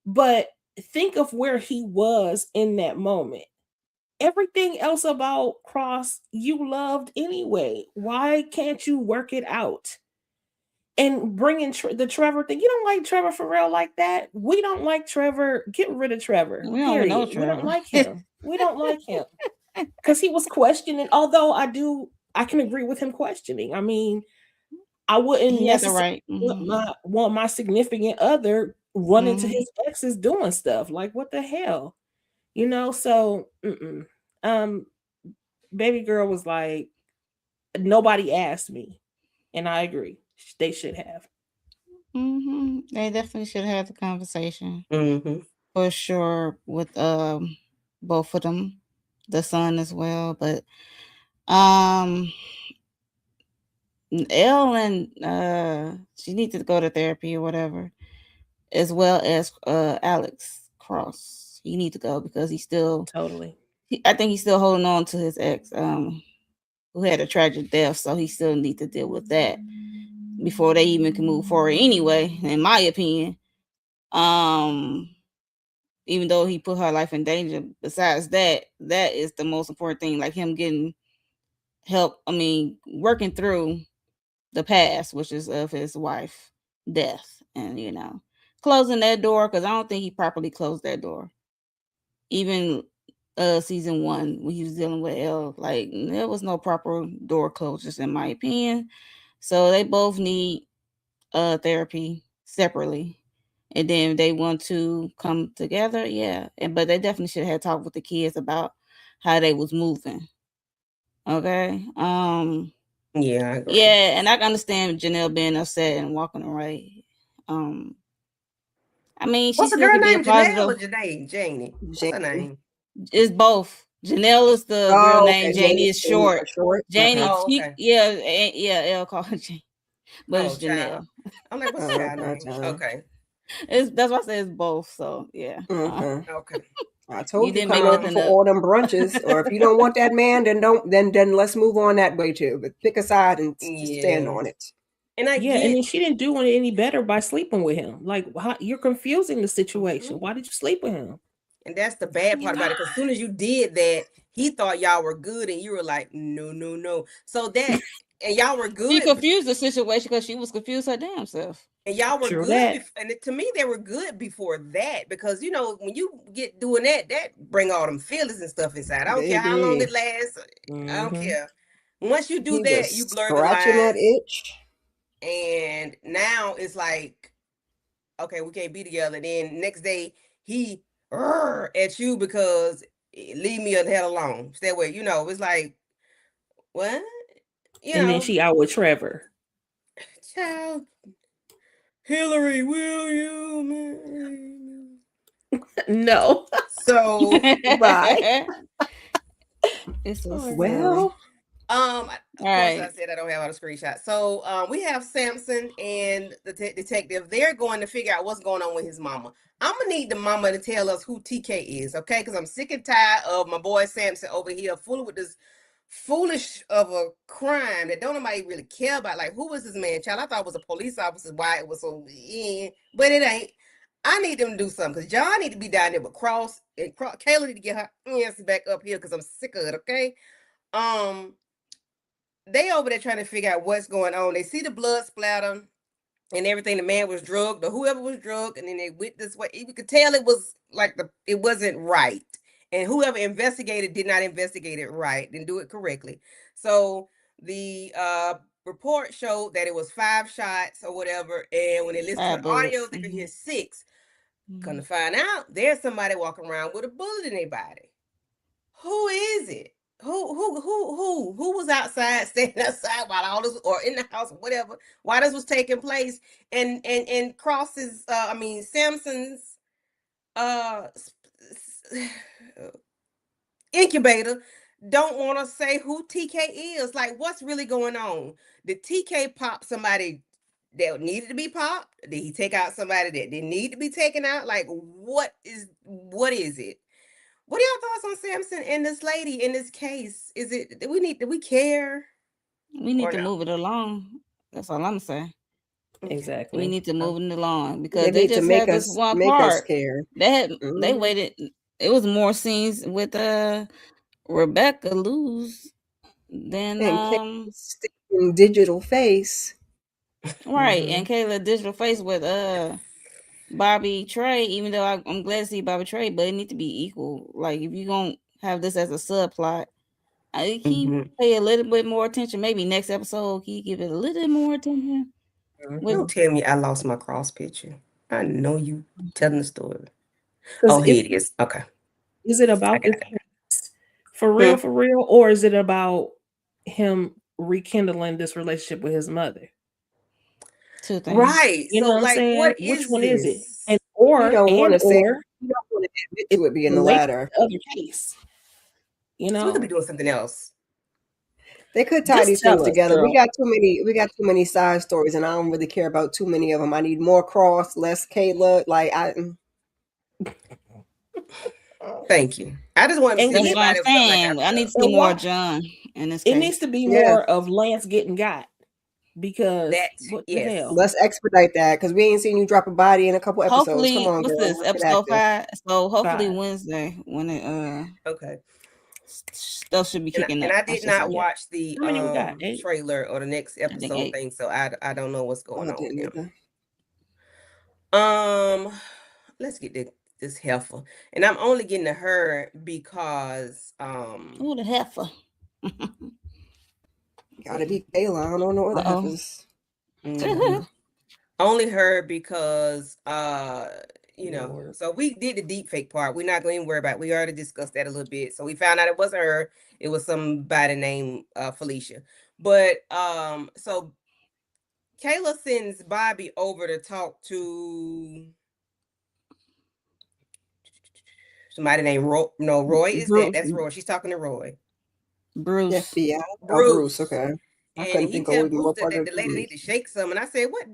S5: but think of where he was in that moment. Everything else about Cross you loved anyway. Why can't you work it out? And bringing the Trevor thing, you don't like Trevor for real like that. We don't like Trevor. Get rid of Trevor.
S6: We don't know
S5: Period. We don't
S6: Trevor.
S5: like him. We don't like him because he was questioning. Although I can agree with him questioning. I mean, I wouldn't
S6: He had the
S5: necessarily
S6: right. Mm-hmm.
S5: want my significant other running to
S6: Mm-hmm.
S5: his exes doing stuff like what the hell, So, um, baby girl was like, nobody asked me, and I agree. They should have.
S6: Mm-hmm. They definitely should have the conversation
S1: Mm-hmm.
S6: for sure with both of them, the son as well. But um, Ellen, she needs to go to therapy or whatever, as well as Alex Cross. He needs to go because he's still
S5: Totally.
S6: I think he's still holding on to his ex, who had a tragic death, so he still needs to deal with that before they even can move forward. Anyway, in my opinion, um, even though he put her life in danger, besides that, that is the most important thing. Like him getting help. I mean, working through the past, which is of his wife death, and closing that door because I don't think he properly closed that door. Even season 1 when he was dealing with Elle, like there was no proper door closures in my opinion. So they both need therapy separately. And then if they want to come together, yeah. But they definitely should have talked with the kids about how they was moving. Okay.
S1: Yeah, I agree.
S6: Yeah, and I can understand Janelle being upset and walking away. Um, I mean, she
S1: What's the
S6: still
S1: girl
S6: could be a
S1: name? Janelle
S6: positive.
S1: or Janae? Janie. What's her
S4: Janie.
S1: name?
S6: It's both. Janelle is the girl
S4: Oh,
S6: name.
S4: okay.
S6: Janie is
S4: Janie
S6: short.
S4: for short. Okay.
S6: Janie,
S1: Oh,
S6: she,
S1: okay.
S6: yeah, Elle called her Janie, but
S1: Oh,
S6: it's
S1: child.
S6: Janelle.
S1: I'm like, what's the
S4: Oh,
S1: child name?
S4: okay.
S1: Okay.
S6: That's why I say it's both. So yeah,
S4: Okay.
S1: Okay.
S4: I
S6: you
S4: told you
S6: didn't
S4: come
S6: make
S4: over
S6: nothing
S4: for
S6: up.
S4: all them brunches, or if you don't want that man, then don't. Then let's move on that way too. But pick a side and stand
S1: Yeah.
S4: on it.
S1: And I
S5: Yeah, and
S1: get
S5: then she didn't do any better by sleeping with him. Like, you're confusing the situation.
S1: Mhm.
S5: Why did you sleep with him?
S1: And that's the bad part about it. Because as soon as you did that, he thought y'all were good, and you were like, no, no, no. So that, and y'all were
S6: She
S1: good,
S6: confused the situation because she was confused her damn self.
S1: and y'all were
S5: True
S1: good.
S5: that.
S1: And to me, they were good before that, because when you get doing that, that bring all them feelings and stuff inside. I don't care how long
S4: Baby,
S1: it lasts. I don't
S5: Mm-hmm.
S1: care. Once you do
S4: he
S1: that,
S4: was
S1: you blur the
S4: scratching that
S1: lines,
S4: itch.
S1: and now it's like, okay, we can't be together. Then next day he at you because leave me the hell alone. Stay away. It's like, what? You
S5: And then
S1: know,
S5: she out with Trevor.
S1: child, Hillary, will you? Man?
S5: No.
S1: So,
S5: Bye.
S6: It's so
S5: Oh,
S6: silly.
S5: God.
S4: Well,
S1: Of course, I
S6: Right.
S1: said I don't have all the screenshots. So, we have Samson and the detective. They're going to figure out what's going on with his mama. I'm gonna need the mama to tell us who TK is, okay? Because I'm sick and tired of my boy Samson over here fooling with this foolish of a crime that don't nobody really care about. Like, who was this man, child? I thought it was a police officer. Why it was so, but it ain't. I need them to do something because John need to be down there with Cross, and Kayla need to get her ass back up here because I'm sick of it. Okay. Um, they over there trying to figure out what's going on. They see the blood splatter and everything. The man was drugged, or whoever was drugged, and then they went this way. You could tell it was like it wasn't right, and whoever investigated did not investigate it right, didn't do it correctly. So the report showed that it was 5 shots or whatever, and when they listened to
S6: 5
S1: the audio,
S6: bullets.
S1: they could hear 6. Come
S6: Hmm.
S1: to find out, there's somebody walking around with a bullet in their body. Who is it? Who was outside, standing outside while all this, or in the house, or whatever, while this was taking place? And Cross's, I mean Samson's, uh, incubator don't want to say who TK is. Like, what's really going on? Did TK pop somebody that needed to be popped? Did he take out somebody that didn't need to be taken out? Like, what is it? What are your thoughts on Samson and this lady in this case? Do we care
S6: We need
S1: or
S6: to
S1: no?
S6: move it along. That's all I'm saying.
S1: Okay.
S6: We
S5: Exactly.
S6: need to move it along
S4: they
S6: because they
S4: need to
S6: just had this one
S4: make us
S6: part.
S4: care.
S6: They
S4: Mhm.
S6: waited. It was more scenes with Rebecca lose than
S4: And Kayla's sticking digital face.
S6: right,
S1: Mm-hmm.
S6: and Kayla digital face with Bobby Trey. Even though I'm glad to see Bobby Trey, but it need to be equal. Like if you gonna have this as a subplot, I keep
S1: Mm-hmm.
S6: pay a little bit more attention. Maybe next episode, can you give it a little bit more attention? With
S5: Mm-hmm.
S1: Don't tell me I lost my cross picture. I know you telling the story.
S5: Because
S1: Oh, here it is. Okay,
S5: is it
S1: I
S5: about
S1: got
S5: this
S1: it.
S5: case
S1: Hmm.
S5: for real, or is it about him rekindling this relationship with his mother?
S6: two things.
S1: Right.
S5: You
S1: So,
S5: know what I'm
S1: like,
S5: saying?
S1: what
S5: Which
S1: is
S5: one is it?
S1: this?
S4: We don't want to say.
S5: Or
S4: We don't want to admit
S5: it's
S4: to it being the
S5: related
S4: latter.
S5: to the other case. You
S1: So we could be
S5: know,
S1: doing something else.
S4: They could tie
S5: just
S4: these things
S5: tell us,
S4: together. We
S5: girl.
S4: got too many. We got too many side stories, and I don't really care about too many of them. I need more Cross, less Kayla. Like
S1: Thank you. I just wanted to
S5: And
S1: see if
S6: That's
S5: get
S6: what I'm
S1: anybody felt like I
S6: saying. I need to see
S5: and
S6: more
S5: why
S6: John in this
S5: it needs to
S6: case.
S5: be
S4: yes,
S5: more of Lance getting got, because
S1: that.
S5: what the
S1: Yes.
S5: hell?
S4: let's expedite that because we ain't seen you drop a body in a couple episodes. Come
S6: Hopefully,
S4: on,
S6: what's
S4: girl,
S6: this
S4: let's get
S6: episode
S4: active.
S6: 5? So hopefully
S5: 5.
S6: Wednesday when it
S1: Okay.
S6: stuff should be
S1: and I,
S6: kicking
S1: and
S6: up.
S1: I
S6: I
S1: did
S6: should say.
S1: not
S5: Yeah.
S1: watch the
S5: How many we got? 8.
S1: trailer or the next
S6: I think
S1: episode
S6: 8.
S1: thing, so I don't know what's
S4: Oh,
S1: going
S4: I
S1: on with
S4: didn't
S1: them.
S4: either.
S1: Um, let's get this heifer, and I'm only getting to her because
S6: Ooh, the heifer.
S4: Gotta be Kayla. I don't know where the
S6: Uh
S4: heifers.
S1: mhm.
S6: oh.
S1: Only her because
S5: Lord.
S1: so we did the deep fake part. We're not going to worry about it. We already discussed that a little bit. So we found out it wasn't her, it was somebody named Felicia. But so Kayla sends Bobby over to talk to somebody named Roy. No, Roy is that.
S6: Bruce.
S1: That's Roy. She's talking to Roy.
S6: Bruce.
S4: FBI. Oh, Bruce.
S1: Bruce.
S4: Okay. I
S1: And
S4: couldn't
S1: he
S4: think of
S1: tell
S4: even
S1: Bruce
S4: more
S1: that,
S4: part
S1: that
S4: of
S1: the lady
S4: Bruce.
S1: need to shake some. And I said, "What,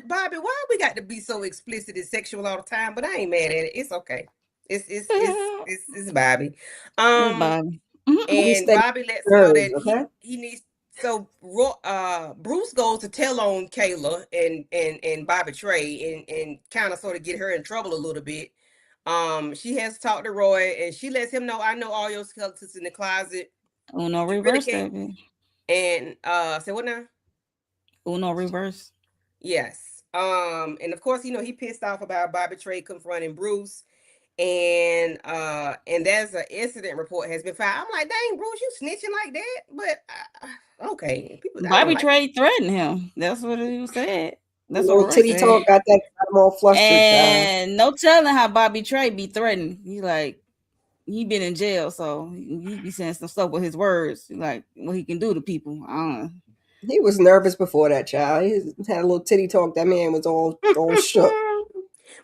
S1: Bobby? Why we got to be so explicit and sexual all the time?" But I ain't mad at it. It's okay. It's Bobby.
S6: It's
S1: Um,
S6: Bobby.
S4: We
S1: and
S4: stay
S1: Bobby lets her know
S4: nerves.
S1: that
S4: Okay.
S1: he needs Bruce goes to tell on Kayla and Bobby Trey and kind of sort of get her in trouble a little bit. She has talked to Roy and she lets him know, I know all your skeletons in the closet.
S6: Uno
S1: You really
S6: reverse
S1: can't.
S6: that. Man.
S1: And say what now?
S6: Uno reverse.
S1: Yes. And of course, he pissed off about Bobby Trey confronting Bruce. And there's an incident report has been filed. I'm like, dang, Bruce, you snitching like that? But okay, people, I don't
S6: Bobby
S1: like it.
S6: Trey threatened him. That's what he said. That's what
S4: Little
S6: Roy
S4: titty
S6: said.
S4: talk got him all flustered, child.
S6: And no telling how Bobby Trey be threatened. He like he been in jail, so he be saying some stuff with his words, like what he can do to people. I don't know.
S4: He was nervous before that, child. He had a little titty talk. That man was all shook,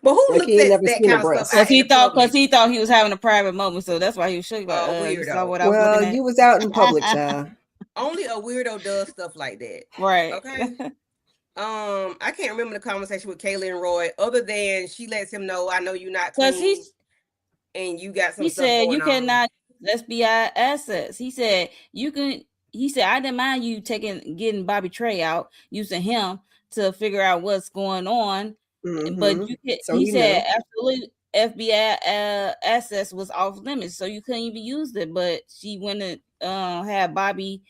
S1: But who
S4: like
S1: looks
S4: he ain't
S1: at
S4: never
S1: that
S4: seen a
S1: kind of stuff
S4: breast.
S1: out in the
S6: Cause
S1: public?
S6: he thought he was having a private moment, so that's why he was shook. Like, you saw
S1: Weirdo.
S6: what I was
S4: Well,
S6: looking at.
S4: you was out in public, child.
S1: Only a weirdo does stuff like that.
S6: Right.
S1: Okay. I can't remember the conversation with Kayla and Roy, other than she lets him know, I know you're not
S6: Cause
S1: clean and you got some
S6: he
S1: stuff
S6: said you
S1: going on.
S6: cannot use FBI assets. He said you can. He said I didn't mind you getting Bobby Trey out, using him to figure out what's going on, but
S4: Mm-hmm.
S6: you could.
S4: So
S6: He
S4: he
S6: said
S4: knew.
S6: absolutely FBI assets was off limits, so you couldn't even use it. But she went and had Bobby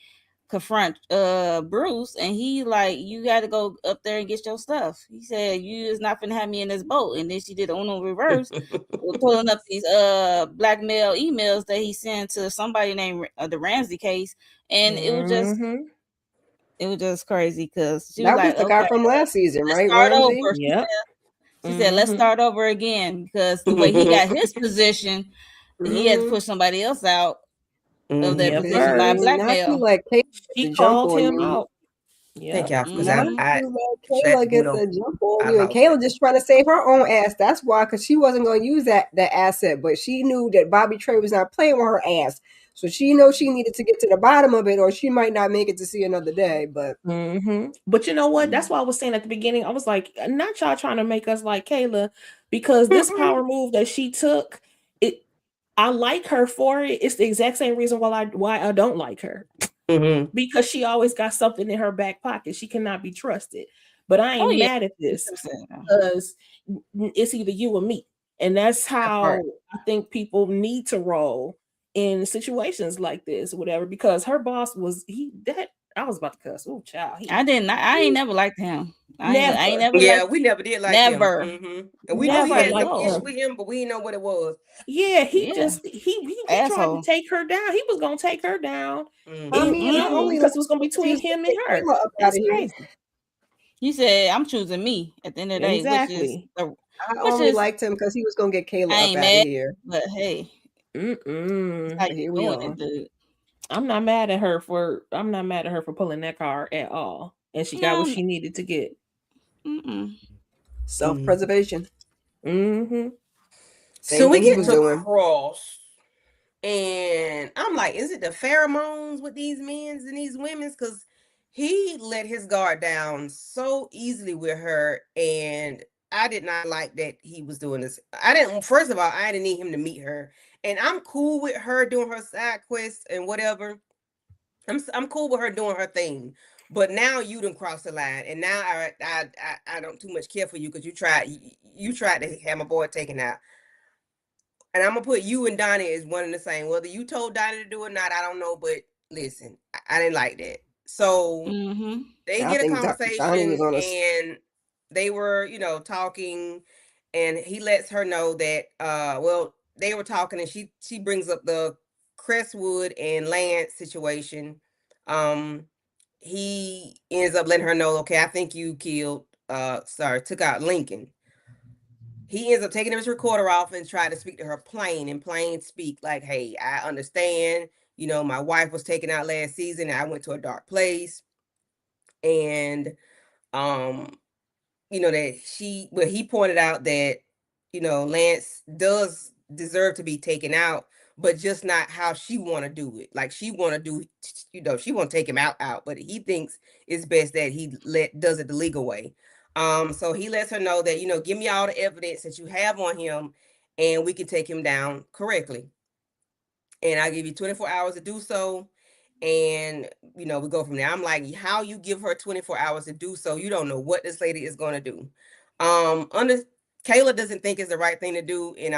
S6: confront Bruce, and he like, you got to go up there and get your stuff. He said you is not gonna have me in this boat, and then she did Uno reverse, pulling up these blackmail emails that he sent to somebody named the Ramsey case, and
S5: Mm-hmm.
S6: it was just crazy because she was
S4: That was
S6: like,
S4: the guy
S6: okay,
S4: from last season,
S6: let's
S4: right,
S6: start
S4: Ramsey?
S6: over.
S5: Yep.
S6: She said let's start over again because the way he got his position, he had to
S4: Mm-hmm.
S6: push somebody else out of that
S5: Yep.
S4: But it
S6: position by
S5: First,
S4: did not seem
S6: blackmail.
S4: like Kayla
S5: she
S4: to jump
S5: called
S4: on
S5: him
S4: you.
S5: out.
S1: Thank
S5: Yep.
S1: y'all, because
S4: Not
S6: Mm-hmm.
S4: seem like
S1: that
S4: Kayla get
S1: Uno,
S4: the jump on
S1: I
S4: you, and
S1: lost it.
S4: Kayla just trying to save her own ass. That's why, because she wasn't going to use that asset, but she knew that Bobby Trey was not playing with her ass, so she knows she needed to get to the bottom of it, or she might not make it to see another day. But
S5: But you know what? That's why I was saying at the beginning. I was like, not y'all trying to make us like Kayla, because this power move that she took, it. I like her for it. It's the exact same reason why I don't like her,
S1: Mm-hmm.
S5: because she always got something in her back pocket. She cannot be trusted. But I
S6: Oh
S5: ain't
S6: yeah.
S5: mad at this because it's either you or me, and that's
S1: That
S5: how
S1: part.
S5: I think people need to roll in situations like this, whatever. Because her boss was he that I was about to cuss. Oh, child,
S6: I ain't never liked him. I ain't
S5: never,
S6: never
S1: Yeah,
S6: liked
S1: we never did like him.
S6: never.
S1: Mm-hmm. And we
S6: I
S1: knew
S6: was
S1: he
S5: never
S6: like,
S1: had some
S5: liked
S1: issue
S6: Lord,
S5: him.
S1: with him, but we didn't know what it was.
S5: Yeah, he
S6: yeah,
S5: just he tried to
S6: asshole.
S5: take her down. He was gonna take her down,
S4: I
S1: Mm-hmm.
S4: mean, I only like
S5: because it was gonna be
S4: he
S5: between
S4: was going
S5: him
S4: to
S5: and
S4: get
S5: her.
S4: Kayla up out of
S5: That's
S4: here.
S5: crazy.
S6: He said, "I'm choosing me at the end of the day,"
S5: Exactly.
S4: I
S6: which
S4: only
S6: is
S4: liked him because he was going to get
S6: I
S4: Kayla up
S6: ain't
S4: out of
S6: mad,
S4: here.
S6: but hey, it's how
S5: Mm-mm.
S4: But
S6: you
S4: here we
S6: doing
S4: are.
S6: it, dude.
S5: I'm not mad at her for pulling that card at all. And she got what
S6: No,
S5: she needed to get.
S6: mm-mm.
S4: Self-preservation.
S5: Mm-hmm.
S1: So
S4: Same
S1: we
S4: thing he
S1: get
S4: was
S1: to
S4: doing.
S1: Cross, and I'm like, is it the pheromones with these men's and these women's? Because he let his guard down so easily with her, and I did not like that he was doing this. I didn't. First of all, I didn't need him to meet her, and I'm cool with her doing her side quests and whatever. I'm cool with her doing her thing. But now you done crossed the line, and now I don't too much care for you because you tried to have my boy taken out. And I'm gonna put you and Donnie as one and the same. Whether you told Donnie to do it or not, I don't know. But listen, I didn't like that. So
S6: Mm-hmm.
S1: they
S4: I
S1: get a
S4: think Donnie was
S1: conversation,
S4: on us.
S1: and they were, talking, and he lets her know that well, they were talking, and she brings up the Crestwood and Lance situation. Um, he ends up letting her know, okay, I think you killed took out Lincoln. He ends up taking his recorder off and trying to speak to her in plain speak, like, hey, I understand, my wife was taken out last season and I went to a dark place. And um that he pointed out that Lance does deserve to be taken out, but just not how she want to do it. Like, she want to do, she want to take him out, but he thinks it's best that he does it the legal way. So he lets her know that, give me all the evidence that you have on him, and we can take him down correctly, and I'll give you 24 hours to do so. And we go from there. I'm like, how you give her 24 hours to do so? You don't know what this lady is going to do. Under Kayla doesn't think it's the right thing to do, and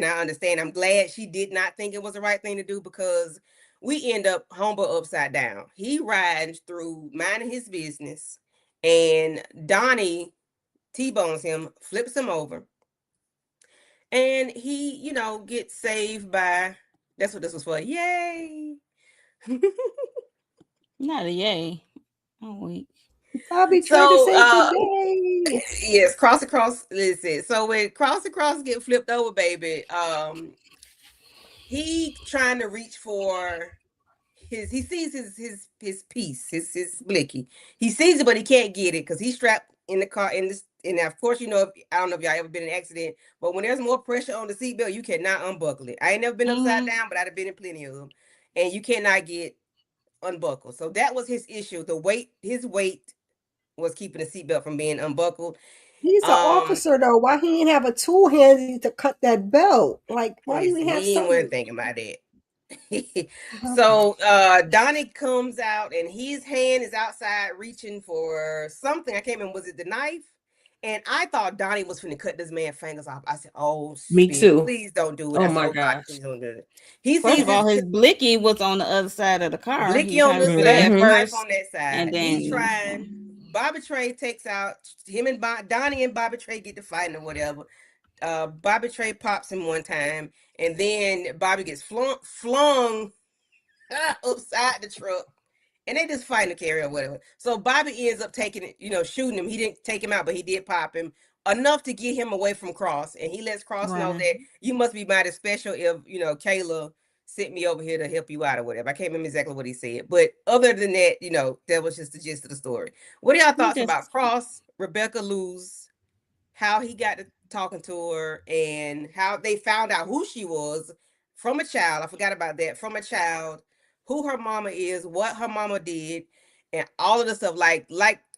S1: I understand. I'm glad she did not think it was the right thing to do, because we end up humble upside down. He rides through minding his business, and Donnie T-bones him, flips him over, and he, gets saved by. That's what this was for. Yay!
S6: Not a yay. I'm weak.
S4: Bobby tried to
S1: So
S4: save the day.
S1: yes, cross across. Listen, so when cross across get flipped over, baby, he trying to reach for he sees his piece, his blicky. He sees it, but he can't get it because he's strapped in the car in this. And of course, I don't know if y'all ever been in an accident, but when there's more pressure on the seatbelt, you cannot unbuckle it. I ain't never been upside
S6: Mm-hmm.
S1: down, but I'd have been in plenty of them, and you cannot get unbuckled. So that was his issue. His weight was keeping the seatbelt from being unbuckled.
S4: He's an
S1: Um,
S4: officer though. Why he ain't have a tool handy to cut that belt? Like, why you
S1: Listen,
S4: ain't have
S1: he ain't wasn't
S4: something?
S1: thinking about that.
S4: Okay.
S1: So Donnie comes out and his hand is outside reaching for something. I can't remember, was it the knife? And I thought Donnie was finna cut this man's fingers off. I said, "Oh,
S5: Me
S1: spit!
S5: too.
S1: Please don't do it."
S5: Oh
S1: I said,
S5: my
S1: "Oh God,
S5: gosh.
S1: please don't do it." He
S6: First
S1: sees
S6: of all,
S1: his
S6: his blicky was on the other side of the car. He
S1: blicky
S6: was
S1: on
S6: trying to
S1: this
S6: do that
S1: side,
S6: at
S1: the
S5: Mm-hmm.
S1: knife
S6: first,
S1: on that
S6: and
S1: side. He's
S6: then
S1: trying. Bobby Trey takes out him and Donnie and Bobby Trey get to fighting or whatever. Bobby Trey pops him one time, and then Bobby gets flung upside the truck, and they just fighting the carrier or whatever. So Bobby ends up taking it, shooting him. He didn't take him out, but he did pop him enough to get him away from Cross, and he lets Cross know
S6: running.
S1: that you must be mighty special if Kayla sent me over here to help you out or whatever. I can't remember exactly what he said, but other than that, that was just the gist of the story. What are y'all
S6: He
S1: thoughts about
S6: just
S1: Cross, Rebecca Luz, how he got to talking to her, and how they found out who she was from a child. I forgot about that. From a child, who her mama is, what her mama did, and all of the stuff. Like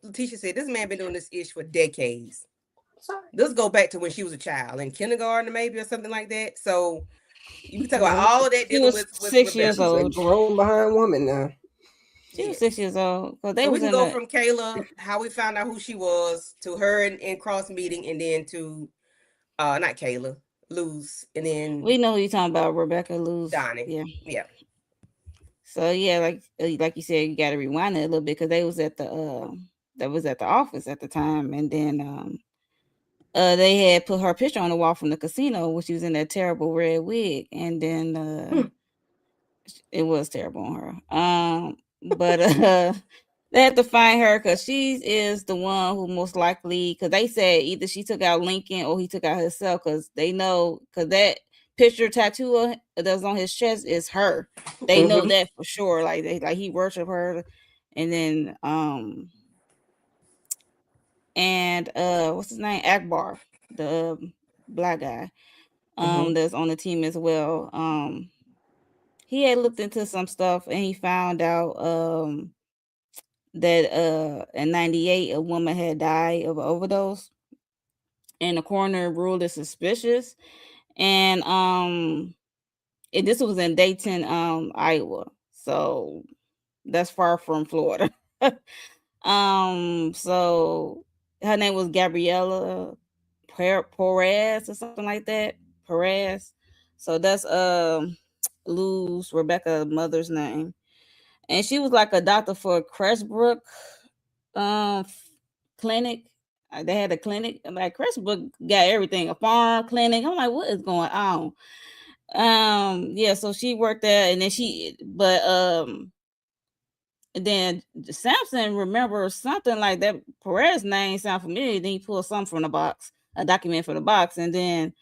S1: Letitia said, this man been doing this ish for decades.
S5: Sorry.
S1: Let's go back to when she was a child in kindergarten, maybe, or something like that. So you can talk about
S4: Yeah,
S1: all of that
S6: she
S1: dealing
S6: was
S1: with
S6: 6 years
S1: Rebecca.
S4: she's a
S6: old.
S4: grown behind woman now.
S6: She was
S1: Yeah.
S6: 6 years old because they
S1: So we
S6: was
S1: can
S6: in
S1: go
S6: a.
S1: from Kayla, how we found out who she was, to her in Cross meeting, and then to not Kayla, Luz, and then
S6: We know who you talking about, Rebecca Luz.
S1: Donnie.
S6: Yeah.
S1: Yeah.
S6: So yeah, like you said, you got to rewind it a little bit because they was at the that was at the office at the time, and then they had put her picture on the wall from the casino when she was in that terrible red wig, and then it was terrible on her. But they had to find her because she is the one who most likely, because they said either she took out Lincoln or he took out herself, because they know, because that picture tattoo that was on his chest is her. They know
S1: Mm-hmm.
S6: that for sure. Like he worshiped her, and then and what's his name, Akbar, the black guy
S1: Mm-hmm.
S6: that's on the team as well. He had looked into some stuff and he found out that in 98 a woman had died of an overdose, and the coroner ruled it suspicious. And this was in Dayton, Iowa, so that's far from Florida. So her name was Gabriella Perez or something like that. Perez. So that's Lou's Rebecca mother's name, and she was like a doctor for Crestbrook um clinic. They had a clinic. I'm like, Crestbrook got everything, a farm clinic. I'm like, what is going on? Yeah, so she worked there, and then then Samson remembers something like that. Perez name sound familiar. Then he pulled something from the box, a document from the box, and then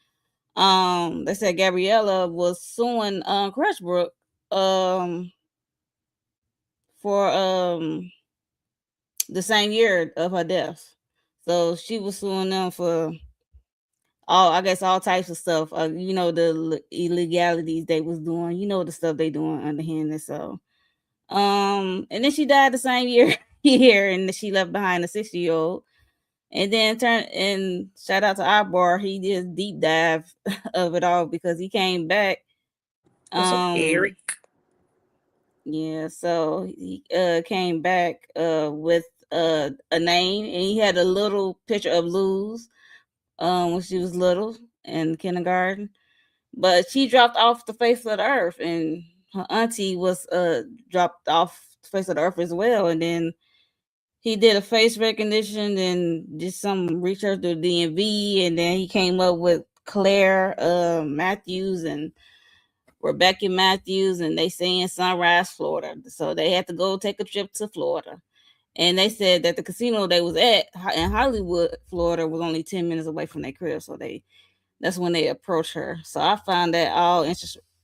S6: they said Gabriella was suing Crashbrook um for the same year of her death. So she was suing them for all, I guess, all types of stuff. The illegalities they was doing. The stuff they doing underhand. And so, and then she died the same year, and she left behind a 60-year-old. And then shout out to Akbar, he did deep dive of it all because he came back.
S1: What's up,
S6: Um,
S1: Eric?
S6: Yeah, so he came back with a name, and he had a little picture of Luz when she was little in kindergarten. But she dropped off the face of the earth, and her auntie was dropped off the face of the earth as well. And then he did a face recognition and did some research to DMV, and then he came up with Claire Matthews and Rebecca Matthews, and they say in Sunrise, Florida. So they had to go take a trip to Florida. And they said that the casino they was at in Hollywood, Florida, was only 10 minutes away from their crib. So that's when they approached her. So I found that all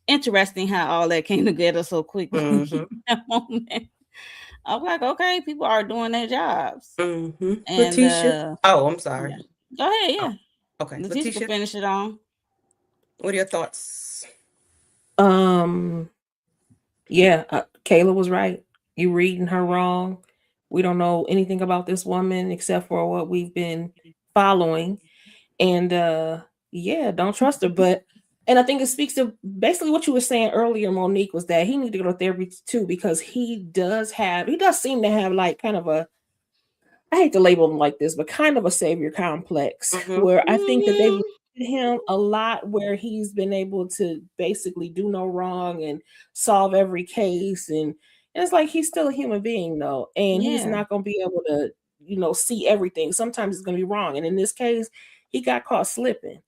S6: interesting how all that came together so quickly
S1: Mm-hmm.
S6: that moment. I was like, okay, people are doing their jobs.
S1: Mm-hmm.
S6: And
S1: Letitia. Oh, I'm sorry.
S6: yeah. Go ahead,
S1: Oh,
S6: yeah.
S1: okay.
S6: Letitia can
S1: Letitia,
S6: finish it on.
S1: what are your thoughts?
S5: Um, yeah, Kayla was right. You reading her wrong. We don't know anything about this woman except for what we've been following. And yeah, don't trust her. But and I think it speaks to basically what you were saying earlier, Monique, was that he needs to go to therapy too, because he does seem to have like kind of a, I hate to label him like this, but kind of a savior complex
S1: Mm-hmm.
S5: where I think that they've
S6: Mm-hmm.
S5: him a lot, where he's been able to basically do no wrong and solve every case, and it's like he's still a human being though, and he's
S6: Yeah.
S5: not going to be able to, see everything. Sometimes it's going to be wrong, and in this case he got caught slipping,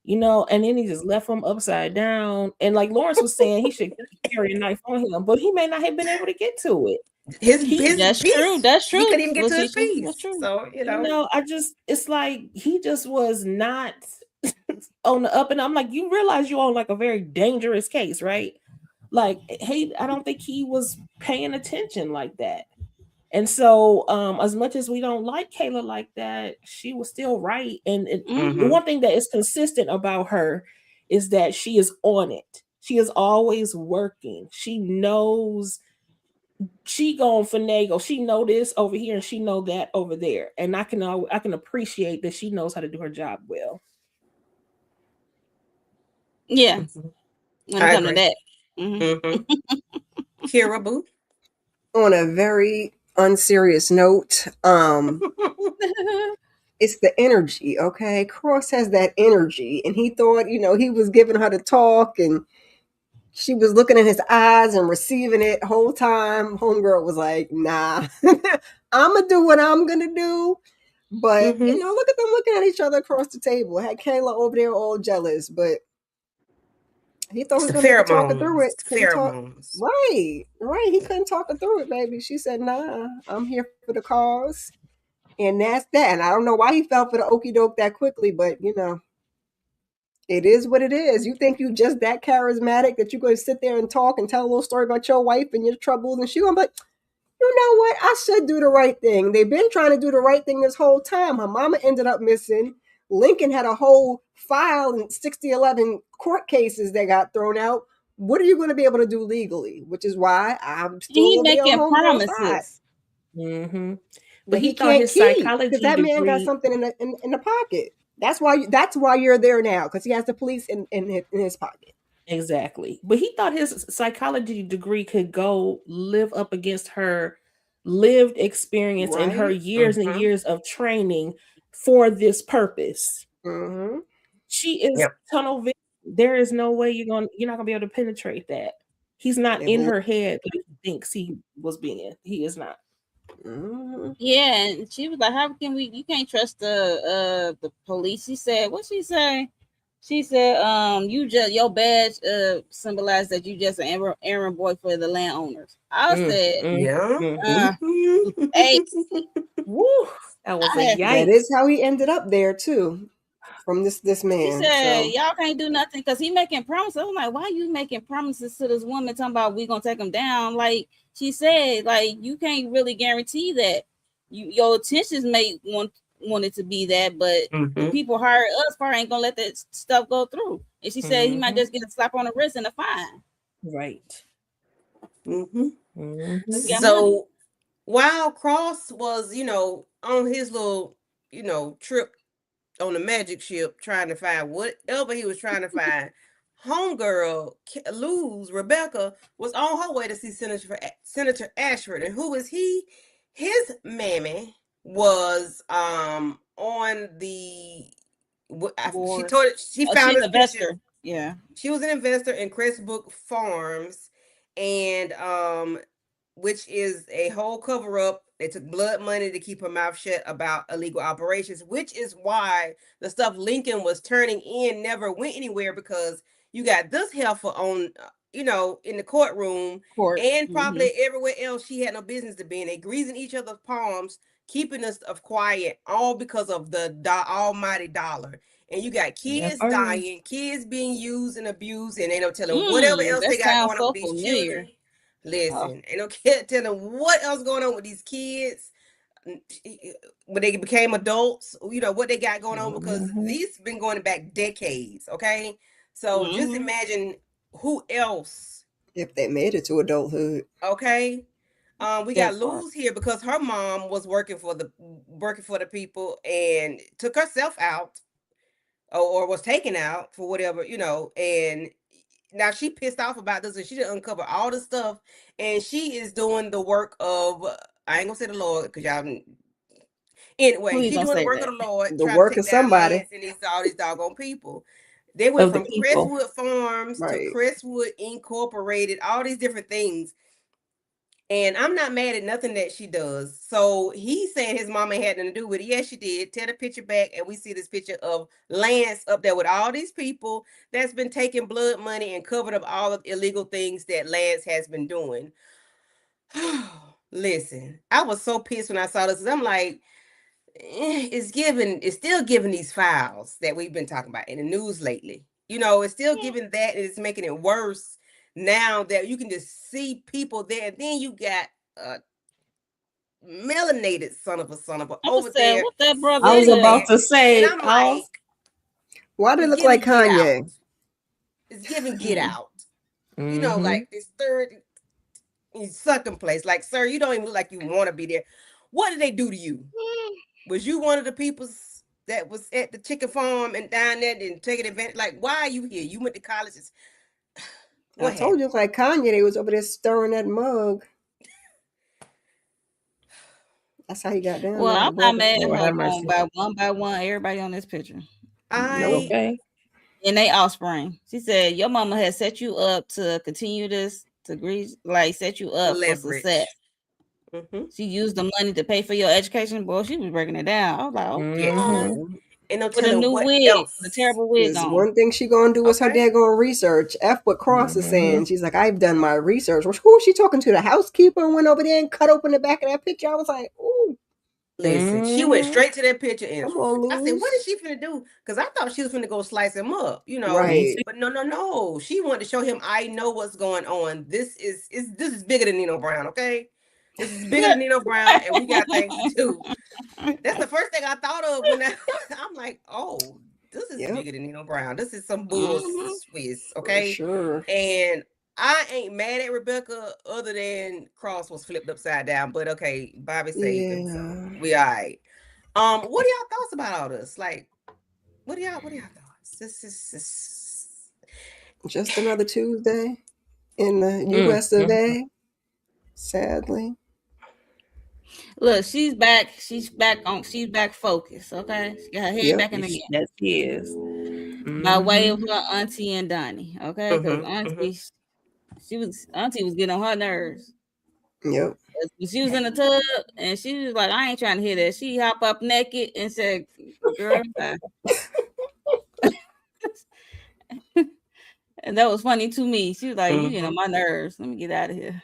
S5: and then he just left him upside down, and like Lawrence was saying, he should carry a knife on him, but he may not have been able to get to it.
S1: His
S6: That's true.
S1: piece.
S6: That's
S1: He
S6: true,
S1: couldn't even get to his
S6: Letitia.
S1: piece.
S6: That's true.
S1: So,
S5: I just, it's like he just was not on the up, and I'm like, you realize you're on like a very dangerous case, right? Like, hey, I don't think he was paying attention like that. And so, as much as we don't like Kayla like that, she was still right. And the
S6: Mm-hmm.
S1: Mm-hmm.
S5: one thing that is consistent about her is that she is on it. She is always working. She knows she going finagle. She know this over here and she know that over there. And I can appreciate that she knows how to do her job well.
S6: Yeah,
S1: Mm-hmm.
S6: when it
S1: I
S6: comes to
S1: agree.
S6: that. Mm-hmm.
S1: Mm-hmm. Kira Boo.
S4: On a very unserious note, it's the energy, okay? Cross has that energy, and he thought, he was giving her the talk, and she was looking in his eyes and receiving it whole time. Homegirl was like, nah, I'm gonna do what I'm gonna do. But
S1: Mm-hmm.
S4: look at them looking at each other across the table. Had Kayla over there all jealous, but he thought he
S1: It's
S4: was
S1: the
S4: gonna be able to talk her through
S1: pheromones.
S4: it. Couldn't talk.
S1: Pheromones.
S4: Right, right. He couldn't talk her through it, baby. She said, nah, I'm here for the cause. And that's that. And I don't know why he fell for the okey doke that quickly, but it is what it is. You think you just that charismatic that you're going to sit there and talk and tell a little story about your wife and your troubles, and she going to be like, you know what? I should do the right thing. They've been trying to do the right thing this whole time. Her mama ended up missing. Lincoln had a whole file and 6011 court cases that got thrown out. What are you going to be able to do legally? Which is why I'm
S6: And he
S4: still over there on
S6: making
S4: homegirl's side.
S6: promises.
S5: Mm-hmm. But
S4: That
S5: he
S4: he
S5: thought
S4: can't
S5: his
S4: keep because
S5: psychology
S4: that man got
S5: degree.
S4: something in the pocket. That's why you're there now, because he has the police in his pocket.
S5: Exactly. But he thought his psychology degree could go live up against her lived experience and her
S4: Right?
S5: years and
S1: Mm-hmm.
S5: years of training for this purpose.
S4: Mm-hmm.
S5: She is
S1: Yep.
S5: tunnel vision. There is no way you're not gonna be able to penetrate that. He's not
S4: They
S5: in
S4: believe.
S5: her head like he thinks he was being. He is not.
S4: Mm-hmm.
S6: Yeah, and she was like, "How can we? You can't trust the police." She said, "What she say?" She said, you just your badge symbolized that you just an errand boy for the landowners." I
S5: Mm,
S6: said,
S5: mm,
S1: Yeah.
S5: mm.
S6: uh,
S1: Mm-hmm.
S6: "Hey,
S5: Woo! That was a
S6: I
S4: That is
S5: yikes.
S4: how he ended up there too, from this
S6: She
S4: man.
S6: said,
S4: So
S6: "Y'all can't do nothing because he making promises." I'm like, "Why you making promises to this woman talking about we gonna take him down?" Like she said, like you can't really guarantee that. Your intentions may want it to be that, but the
S1: Mm-hmm.
S6: people hired us for ain't gonna let that stuff go through. And she said he might
S5: Hmm.
S6: just get a slap on the wrist and a fine
S5: Right.
S1: Mm-hmm.
S6: because
S5: Hmm.
S6: he got money.
S1: So while Cross was, on his little, trip on the magic ship trying to find whatever he was trying to find, homegirl, Luz, Rebecca, was on her way to see Senator Ashford. And who is he? His mammy was on the she
S6: Board.
S1: told it, she
S6: Oh,
S1: found
S6: she's
S1: this
S6: an
S1: picture.
S6: investor. Yeah.
S1: She was an investor in Crestbrook Farms, and which is a whole cover up. They took blood money to keep her mouth shut about illegal operations, which is why the stuff Lincoln was turning in never went anywhere, because you got this heifer on, in the courtroom,
S6: Court.
S1: and probably everywhere else she had no business to be. And they greasing each other's palms, keeping us of quiet, all because of the almighty dollar. And you got
S5: Yes,
S1: kids
S5: sir.
S1: dying, kids being used and abused, and they don't tell them whatever else
S6: That
S1: they got
S6: sounds
S1: going on
S6: so
S1: with these
S6: familiar.
S1: children. Listen, they don't care tell them what else going on with these kids when they became adults, what they got going on, because these been going back decades, okay? So just imagine who else,
S4: If they made it to adulthood.
S1: okay? We got
S5: That part.
S1: Luz here because her mom was working for the people and took herself out, or was taken out for whatever, and now she pissed off about this, and she didn't uncover all the stuff, and she is doing the work of, I ain't gonna say the Lord because y'all. Anyway,
S6: Please
S1: she
S6: don't
S1: doing the
S6: say
S1: work of
S6: that.
S1: the Lord,
S4: The
S1: trying to
S4: work
S1: take
S4: of
S1: down
S4: somebody.
S1: Lance and all these doggone people. They went
S5: Of the
S1: from
S5: people.
S1: Crestwood Farms to
S4: Right.
S1: Crestwood Incorporated, all these different things. And I'm not mad at nothing that she does. So he's saying his mama had nothing to do with it. Yes, she did. Tear the picture back, and we see this picture of Lance up there with all these people that's been taking blood money and covered up all of the illegal things that Lance has been doing. Listen, I was so pissed when I saw this. I'm like, it's still giving these files that we've been talking about in the news lately. It's still giving that, and it's making it worse now that you can just see people there. And then you got a melanated son of a
S6: I'm
S1: over
S6: just saying,
S1: there
S6: what that brother
S5: I was
S1: sitting
S5: about
S1: there,
S6: is.
S5: to
S1: and
S5: say,
S1: I'm
S5: I was,
S1: like,
S4: Why do they
S1: it's
S4: look like
S1: giving get out.
S4: Kanye?
S1: It's giving get out.
S5: mm-hmm.
S1: Like this third sucking place. Like, sir, you don't even look like you want to be there. What did they do to you? Was you one of the people that was at the chicken farm and down there and taking advantage? Like, why are you here? You went to college.
S4: I
S1: What
S4: told
S1: happened?
S4: you, like Kanye, they was over there stirring that mug. That's how he got down
S6: Well,
S4: there,
S6: I'm
S4: the
S6: not
S4: brother.
S6: mad at
S5: Lord
S6: her
S5: have
S6: going
S5: mercy.
S6: by one, everybody on this picture.
S4: Nope.
S1: I
S5: Okay.
S6: And they offspring. She said, your mama has set you up to continue this, to like set you up for success.
S1: leverage. Mm-hmm.
S6: She used the money to pay for your education. Boy, she was breaking it down. I was like,
S1: Yes.
S6: okay.
S4: Yeah.
S1: And no
S6: With a
S1: telling
S6: new
S1: what
S6: wig, with a
S1: else.
S6: terrible wig
S4: Because
S6: on.
S4: one thing she gonna do is her
S1: Okay.
S4: dad gonna research. F what Cross is
S5: Mm-hmm.
S4: saying. She's like, I've done my research. Who is she talking to? The housekeeper and went over there and cut open the back of that picture. I was like, ooh,
S1: Listen, she went
S5: Mm-hmm.
S1: straight to that picture, and
S4: come on,
S1: I said, "What is
S4: Luz.
S1: she finna do?" Because I thought she was finna go slice him up,
S5: Me
S4: Right.
S5: too.
S1: But no, no, no. She wanted to show him, I know what's going on. This is bigger than Nino Brown, okay? This is bigger than Nino Brown, and we got things to do. That's the first thing I thought of when I'm like, oh, this is
S4: Yep,
S1: bigger than Nino Brown. This is some bull
S6: Mhm.
S1: Swiss,
S4: for
S1: okay?
S4: sure.
S1: And I ain't mad at Rebecca other than Cross was flipped upside down. But okay, Bobby saved him, so
S4: Yeah.
S1: we all right. What are y'all thoughts about all this? Like, what are y'all thoughts? This
S4: Just another Tuesday in the US of
S5: Mm-hmm.
S4: A. Sadly.
S6: Look, she's back. She's back on. She's back focused. Okay, she got her head
S4: Yep.
S6: back in the game
S5: That she is.
S6: by way of
S5: Mm-hmm.
S6: her auntie and Donnie. Okay, because
S1: mm-hmm.
S6: auntie was getting on her nerves.
S4: Yep.
S6: She was in the tub and she was like, I ain't trying to hear that. She hop up naked and said, girl, bye. And that was funny to me. She was like, you get on my nerves. Let me get out of here.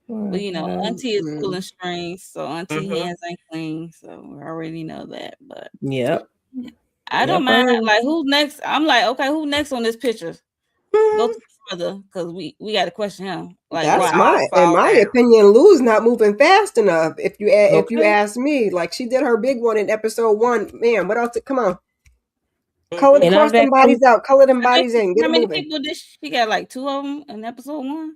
S6: But auntie is
S4: Mm-hmm.
S6: pulling strings, so auntie
S1: Mm-hmm.
S6: hands ain't clean. So we already know that. But
S5: Yep.
S6: I don't
S5: Yep.
S6: mind. Like, who's next? I'm like, okay, who next on this picture? Go to the brother because we got to question him. Like,
S1: They
S4: That's
S6: why?
S1: all
S4: in
S1: fall
S4: my
S1: down.
S4: opinion, Lou's not moving fast enough. If you
S5: Okay.
S4: ask me, like she did her big one in episode 1. Man, what else? Come on,
S1: Mm-hmm.
S5: And
S4: cross
S5: I'm
S4: them
S5: that comes.
S4: bodies out, color them bodies in, get
S6: How
S4: it
S6: many
S4: moving.
S6: people did she got? Like 2 of them in episode 1.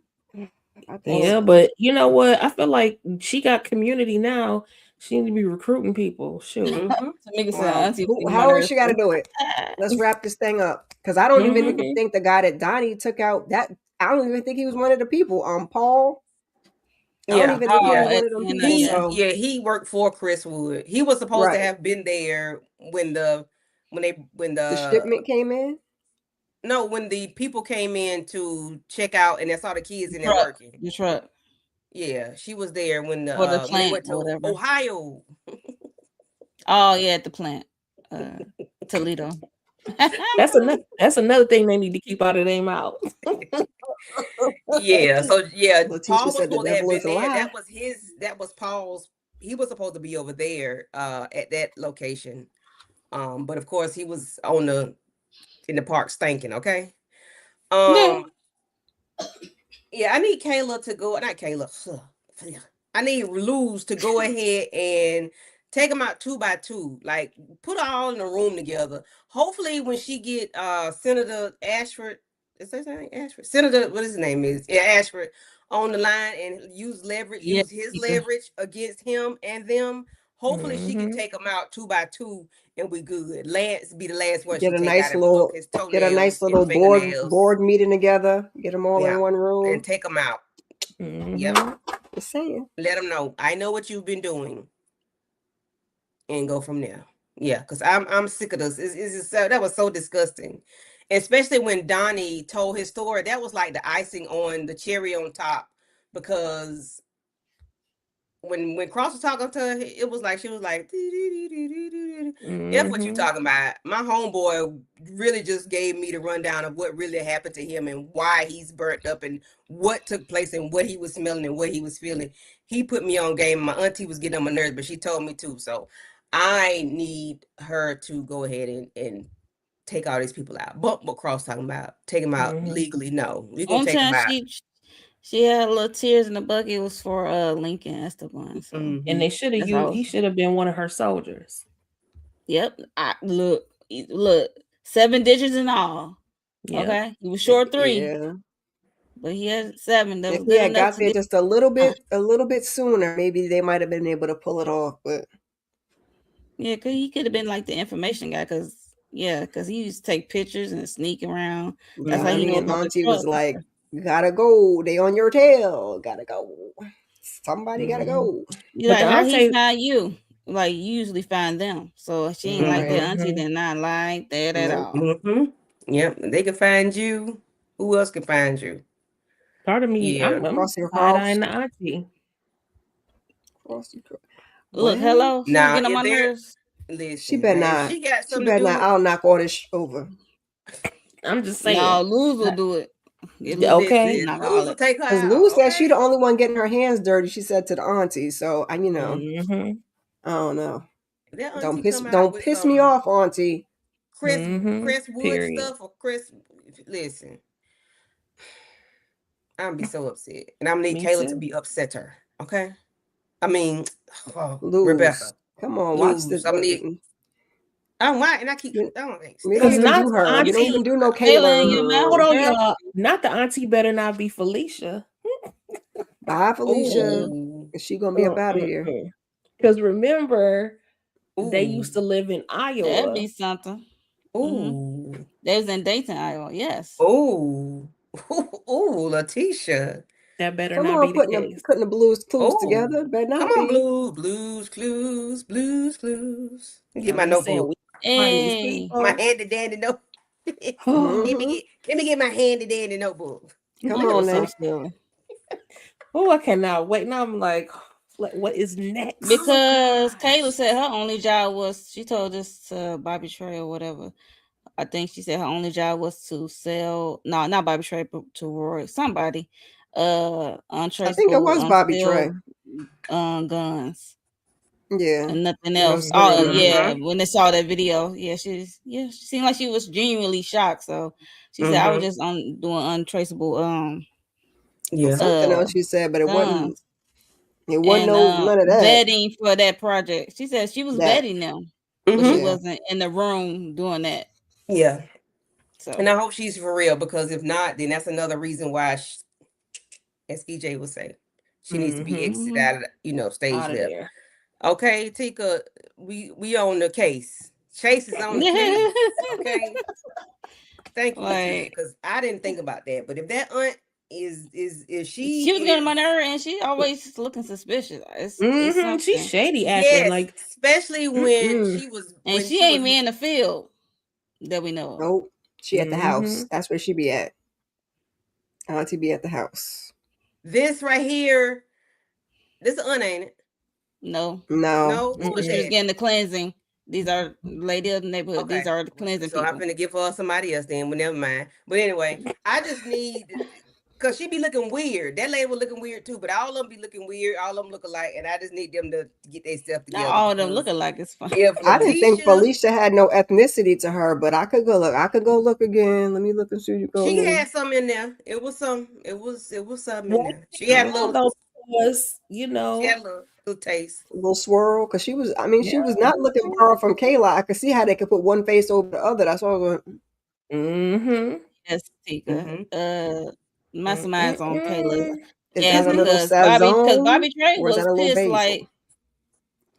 S4: I think
S5: Yeah,
S4: so.
S5: but you know what? I feel like she got community now. She need to be recruiting people. Shoot.
S1: Mm-hmm.
S6: Tamika said,
S4: Well,
S6: Auntie was even
S4: however she got to do it.
S6: Ah.
S4: Let's wrap this thing up because I don't even
S5: Mhm.
S4: think the guy that Donnie took out that I don't even think he was one of the people. Paul. I don't
S1: Yeah,
S4: even think he was
S1: yeah.
S4: one of them
S6: And,
S4: people.
S1: He
S6: yeah.
S4: So
S1: he worked for Chris Wood. He was supposed to
S4: right,
S1: have been there when
S4: the
S1: the
S4: shipment came in.
S1: no, when the people came in to check out and they saw the kids in there
S6: Truck.
S1: working.
S6: The truck.
S1: Yeah, she was there
S6: For the
S1: when they
S6: plant
S1: went
S6: or
S1: to
S6: whatever.
S1: Ohio.
S6: Oh yeah, at the plant. Toledo.
S5: That's another thing they need to keep out of their mouth.
S1: Yeah, so yeah,
S4: Letitia
S1: Paul was
S4: said the
S1: supposed to have
S4: devil
S1: been
S4: is a
S1: there.
S4: lie.
S1: That was Paul's. He was supposed to be over there at that location. But of course he was in the park stinking, okay?
S6: Yeah.
S1: Um yeah, I need Kayla to go, not Kayla. I need Luz to go ahead and take them out two by two. Like put all in a room together. Hopefully when she get Senator Ashford, is that his name? Ashford? Senator, what his name is? Yeah, Ashford on the line and
S6: Yeah.
S1: use his leverage against him and them. Hopefully she can
S5: Mhm.
S1: take them out two by two and we good. Lance be the last one
S4: Get
S1: she
S4: a
S1: take out
S4: nice
S1: and pluck
S4: little
S1: his
S4: get a nice
S1: toenails and
S4: little
S1: fingernails.
S4: board meeting together. Get them all
S1: Yeah,
S4: in one
S1: and
S4: room.
S1: take them out. Yep.
S5: Mhm.
S4: Just saying.
S1: Let them know. I know what you've been doing, and go from there. Yeah, because I'm sick of this. It's just that was so disgusting, especially when Donnie told his story. That was like the icing on the cherry on top, because when Cross was talking to her, it was like she was like, "That's what you
S5: Mhm.
S1: talking about." My homeboy really just gave me the rundown of what really happened to him and why he's burnt up and what took place and what he was smelling and what he was feeling. He put me on game. My auntie was getting on my nerves, but she told me too. So I need her to go ahead and take all these people out. But what Cross talking about, take them out
S5: Mhm.
S1: legally? No, we're gonna
S6: Only
S1: take them
S6: time
S1: out.
S6: she had little tears in the bucket was for Lincoln Esteban. So
S5: And
S1: Mm-hmm.
S5: they should have
S6: that's all.
S5: he should have been one of her soldiers.
S6: Yep. Look, 7 digits in all.
S5: Yep.
S6: Okay. He was short 3,
S4: Yeah.
S6: but he had 7. That
S4: If
S6: was
S4: he
S6: good
S4: had
S6: enough
S4: got
S6: to
S4: there
S6: get
S4: just a little bit sooner, maybe they might have been able to pull it off. But
S6: yeah, cause he could have been like the information guy, cause he used to take pictures and sneak around. That's how he knew
S4: Donnie and
S6: about the
S4: Auntie was
S6: truck.
S4: like, "Gotta go. They on your tail. Gotta go. Somebody gotta
S5: Mhm.
S4: go."
S6: You
S5: But the
S6: like how he
S5: auntie,
S6: found you. Like you usually find them. So she ain't like
S4: Right.
S6: that. Auntie
S5: Mhm.
S6: did not like that at
S4: Nope.
S6: all.
S1: Mm-hmm. Yep, they can find you. Who else can find you?
S5: part of me,
S1: Yeah.
S5: I'm
S4: Crossing
S5: side
S4: across.
S5: eyeing the auntie.
S4: Crossing.
S6: Look,
S4: Well,
S6: hello. She was
S1: Now,
S6: getting on
S1: if
S6: my
S1: they're
S6: nerves.
S4: she
S1: listen, now
S4: better
S1: if
S4: not.
S1: she got
S4: She
S1: something to
S4: better
S1: do
S4: not.
S1: with
S4: I'll knock all this over.
S5: I'm just
S6: No,
S5: saying.
S6: Luz will do it. Get Luz
S5: Okay.
S1: listen,
S6: knock all
S1: Luz will
S6: it.
S1: take her
S4: Because
S1: out.
S4: Lou said she
S1: Okay.
S4: the only one getting her hands dirty. She said to the auntie. So
S5: Mhm.
S4: I don't know.
S1: If that auntie come out
S4: Don't
S1: with
S4: piss me
S1: some
S4: off, auntie.
S5: Mhm.
S1: Chris Wood
S5: Period.
S1: stuff or Chris, listen, I'm gonna be so upset, and I'm gonna need
S5: Me
S1: Kayla to
S5: too.
S1: be upset her. Okay. I mean, oh,
S4: Lose.
S1: Rebecca,
S4: Come on, watch
S1: lose.
S4: this.
S1: I'm gonna need. I don't why, and I keep.
S4: You,
S1: I don't think
S4: we don't
S5: Cause
S4: even
S1: stay.
S5: not
S4: do
S5: the
S4: her. We don't
S5: auntie.
S4: even do no
S6: Kayla
S4: Kayla
S6: in
S4: in
S6: your
S4: the
S6: mouth,
S5: Hold
S4: room.
S5: on,
S6: girl.
S5: y'all. Not the auntie better not be Felicia.
S4: Bye, Felicia.
S1: Oh,
S4: She gonna be up out of here.
S5: Because remember, they
S1: oh,
S5: used to live in
S6: That'd be
S5: Iowa.
S6: something. Mm-hmm.
S1: oh,
S6: They was in Dayton, Iowa. Yes.
S1: oh, oh, Letitia.
S5: That better
S4: Come
S5: not
S4: on,
S5: be the case.
S4: putting the blues clues
S1: Oh,
S4: together. Better
S1: come
S4: not
S1: on,
S4: be.
S1: blues, clues. Get my
S5: I'm just saying
S1: notebook.
S5: we find these
S6: Hey.
S1: My
S5: people.
S1: handy dandy note.
S4: Hmm.
S1: Let me get my handy dandy notebook.
S4: Come
S6: Lincoln
S4: on
S6: was so
S4: now.
S6: silly.
S5: Oh, I cannot wait. Now I'm like, what is next?
S1: Oh
S6: Because Kayla
S1: gosh.
S6: said her only job was, she told this to Bobby Trey or whatever. I think she said her only job was to sell, no, not Bobby Trey, but to Roy, somebody,
S4: I think it
S6: untraceable,
S4: was Bobby Trey.
S6: unsealed guns
S4: Yeah.
S6: and nothing
S4: You know,
S6: else.
S4: sending
S6: Oh
S4: them.
S6: yeah,
S1: Mm-hmm.
S6: when they saw that video, she seemed like she was genuinely shocked. So she said I was
S1: Mm-hmm.
S6: just on doing untraceable
S1: Yeah.
S4: Something else she said, but it wasn't.
S6: guns
S4: It wasn't
S6: and
S4: no none of that.
S6: vetting for that project. She said she was
S4: That.
S6: vetting them, but she
S1: Mm-hmm.
S4: Yeah.
S6: wasn't in the room doing that.
S1: Yeah.
S6: So
S1: And I hope she's for real, because if not, then that's another reason why, as EJ would say, she needs to be
S5: Mm-hmm.
S1: exited
S6: mhm.
S1: out of, stage
S5: Out of
S1: left.
S5: there.
S1: Okay, Tika, we on the case. Chase is on the case. Okay. Thank you, Tika,
S6: Like
S1: because I didn't think about that. But if that aunt is if she
S6: she was getting on my
S1: is
S6: nerve, and she always looking suspicious. It's
S5: Mm-hmm. She's
S6: something,
S5: shady acting
S1: yes,
S5: like
S1: especially when
S4: Mm-mm.
S1: she was
S6: and
S1: when
S6: she
S1: she was
S6: ain't me in the field that we know of.
S4: Nope. She at the
S5: mm-hmm.
S4: house. That's where she be at. Auntie be at the house.
S1: this right here. This aunt ain't it?
S6: No,
S4: No.
S1: No, who
S6: but
S1: is
S6: she
S4: Mm-mm.
S6: was
S1: that?
S6: getting the cleansing. These are lady of the neighborhood. These
S1: Okay.
S6: are the cleansing
S1: So I'm
S6: people.
S1: finna give her somebody else then, but never mind. But anyway, I just need because she be looking weird. That lady was looking weird too, but all of them be looking weird. All of them look alike, and I just need them to get their stuff
S6: Not
S1: together
S6: all of them
S1: because
S6: look alike. It's fine.
S1: if
S4: I didn't think
S1: Letitia,
S4: Felicia had no ethnicity to her, but I could go look. I could go look again. Let me look and see you
S1: she
S4: go.
S1: had some in there. It was some. It was some in
S5: Well,
S1: there.
S5: you can tell though because
S1: She had a little taste.
S4: A little swirl, because she was. I mean,
S5: yeah.
S4: she was not looking far from Kayla. I could see how they could put one face over the other. That's all. I was going,
S5: Mm-hmm.
S6: Yes, Tika.
S1: Mm-hmm.
S6: Masterminds on Kayla.
S5: Mm-mm.
S4: is
S6: Yes,
S4: that a little
S6: because
S4: sazon
S6: Bobby Trey
S4: or is that
S6: was
S4: a little
S6: pissed.
S4: basil?
S6: Like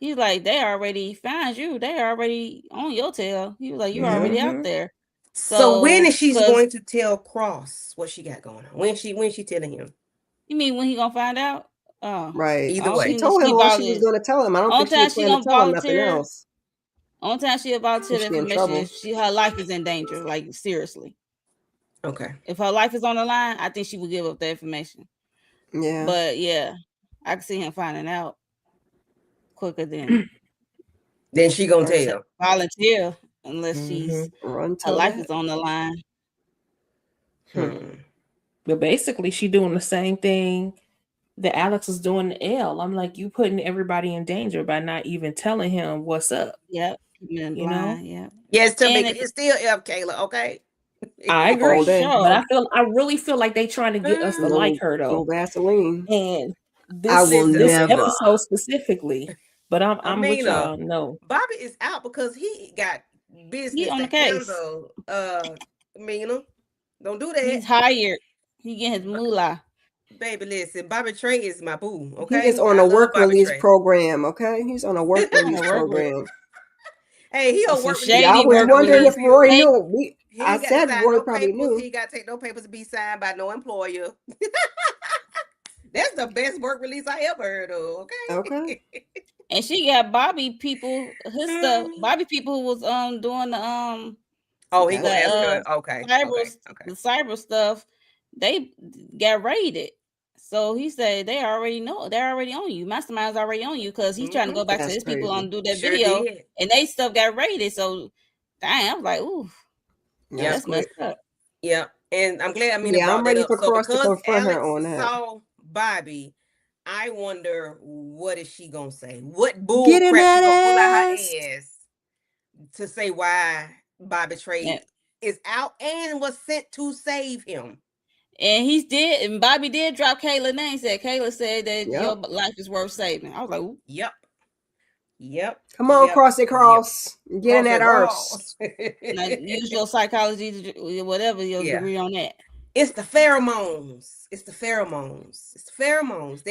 S6: he's like, they already found you. They already on your tail. He was like, you already out
S5: Mm-hmm.
S6: there.
S1: So when
S6: So,
S1: is she
S6: cause
S1: going to tell Cross what she got going on? When she telling him?
S6: you mean when he gonna find out?
S4: Right.
S1: Either
S6: Only
S4: She
S1: way.
S6: thing that
S4: told him
S6: she
S4: all she was
S6: volunteered.
S4: going to tell him. I don't
S6: Only
S4: think she
S6: time
S4: had
S6: she
S4: planned to
S6: gonna
S4: tell him nothing
S6: volunteer.
S4: else.
S6: Only time she volunteer
S4: If
S6: the
S4: she in
S6: information
S4: trouble.
S6: is her life is in danger. Like seriously,
S1: Okay.
S6: if her life is on the line, I think she would give up the information.
S4: Yeah.
S6: But yeah, I can see him finding out quicker than
S1: Then she gonna
S4: Run,
S1: tell.
S6: volunteer unless
S5: Mm-hmm.
S6: she's
S4: run
S6: her
S4: tell
S6: life
S4: that.
S6: is on the line.
S1: Hmm.
S5: But basically, she doing the same thing that Alex is doing to Elle. I'm like, you putting everybody in danger by not even telling him what's up.
S6: Yep, keeping it
S5: You know,
S6: blind. Yep,
S1: Yes, to me,
S6: and
S1: it's still F, Kayla. Okay.
S5: I
S6: for
S4: All
S5: agree,
S4: day.
S5: but
S6: sure.
S5: I really feel like they trying to get us to like
S4: No,
S5: her
S4: no
S5: though.
S4: Vaseline.
S5: And
S4: I will
S5: this
S1: Listen,
S4: never.
S5: episode specifically, but I'm with
S1: Amina,
S5: y'all. No,
S1: Bobby is out because he got
S6: He
S1: business
S6: on
S1: to
S6: the case.
S1: handle. Amina, don't do
S6: He's
S1: that,
S6: hired. He getting his moolah.
S1: baby. Listen, Bobby Trey is my boo.
S4: He is
S1: Okay,
S4: on
S1: I
S4: a
S1: love
S4: work
S1: Bobby
S4: release
S1: Trey.
S4: program, okay? He's on a work
S6: On
S4: release
S6: a work re-
S4: program.
S1: Hey, he on
S6: some
S1: work release
S4: Yeah, I
S6: shady
S4: was
S1: anywhere.
S6: work
S1: No
S4: wondering
S6: release.
S4: if
S1: interview.
S4: Roy
S6: Hey,
S4: knew.
S1: He
S4: I
S1: ain't got to
S4: said
S1: sign
S4: Roy
S1: no
S4: probably
S1: papers. He
S4: knew.
S1: ain't got to take no papers to be signed by no employer. That's the best work release I ever heard of.
S4: Okay.
S1: Okay.
S6: and she got Bobby people his stuff. Bobby people who was doing
S1: Oh, he
S6: the
S1: gonna
S4: That's
S1: ask
S4: good.
S1: her. Okay, okay, okay.
S6: the cyber stuff. They got raided. So he said they already know they're already on you. Mastermind's already on you because he's trying to
S1: Mm-hmm.
S6: go back to
S4: That's
S6: his people
S4: crazy.
S6: and do that
S1: Sure
S6: video,
S1: did.
S6: and they stuff got raided. So, dang, I was like, ooh,
S4: That's
S1: Yep.
S6: that's
S4: quick.
S6: messed up.
S1: Yep. And I'm glad Amina
S4: Yeah, I'm
S1: brought that
S4: ready
S1: up.
S4: for
S1: So
S4: Cross to
S1: because
S4: confront her
S1: Alex
S4: on that.
S1: saw Bobby, I wonder what is she gonna say? What bull
S4: Getting
S1: crap she
S4: that
S1: gonna pull out her
S4: ass.
S1: ass to say why Bobby
S6: And,
S1: Trey is out and was sent to save him?
S6: and he did, and Bobby did drop Kayla name. Said Kayla said that your
S4: Yep.
S6: life is worth saving. I was like, ooh.
S1: Yep. Yep.
S4: Come on,
S1: Yep.
S4: Cross it,
S1: Yep.
S4: Cross. Getting
S1: Cross
S4: that
S1: that
S4: arse.
S1: cross.
S6: Now use your psychology, whatever your
S1: Yeah.
S6: degree on that.
S1: It's the pheromones. It's the pheromones. It's the pheromones.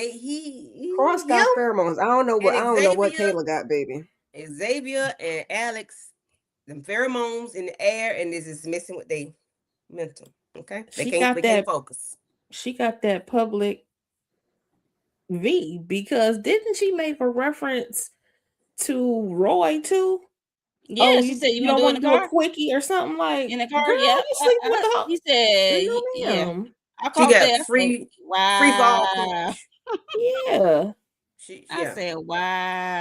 S4: Cross
S1: Him
S4: got pheromones. I
S1: and
S4: don't know what Kayla got, baby.
S1: Xavier and Alex, them pheromones in the air, and this is messing with their mental. Okay,
S5: she
S1: they
S5: got
S1: can't
S5: that.
S1: focus.
S5: She got that public V because didn't she make a reference to Roy too? Oh,
S6: Yeah, she said, you
S5: you
S6: want to
S5: don't
S6: do it in
S5: want
S6: the
S5: to do a
S6: car?
S5: quickie or something like,
S6: In the car,
S5: girl,
S6: yeah.
S5: you sleeping with the
S6: He
S5: hoe?
S6: said,
S5: No,
S6: yeah.
S5: ma'am.
S6: I
S1: She
S6: caught
S1: got
S6: that. I said,
S1: free fall
S6: wow.
S1: cooch.
S5: Yeah.
S6: I
S1: Yeah,
S6: said, wow.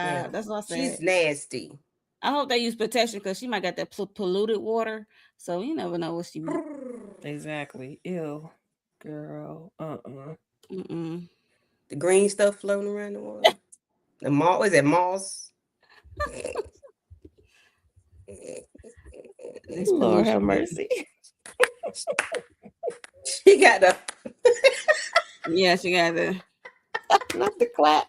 S1: yeah.
S6: That's what I
S1: She's
S6: said.
S1: nasty.
S6: I hope they use protection because she might got that polluted water. So you never know what she.
S5: Exactly. Ew. Girl.
S6: Mm-mm.
S1: The green stuff floating around the water. The moss, is it moss?
S6: This
S5: Lord have
S6: pollution.
S5: mercy.
S1: She got the.
S6: Yeah, she got the.
S5: Not the clap.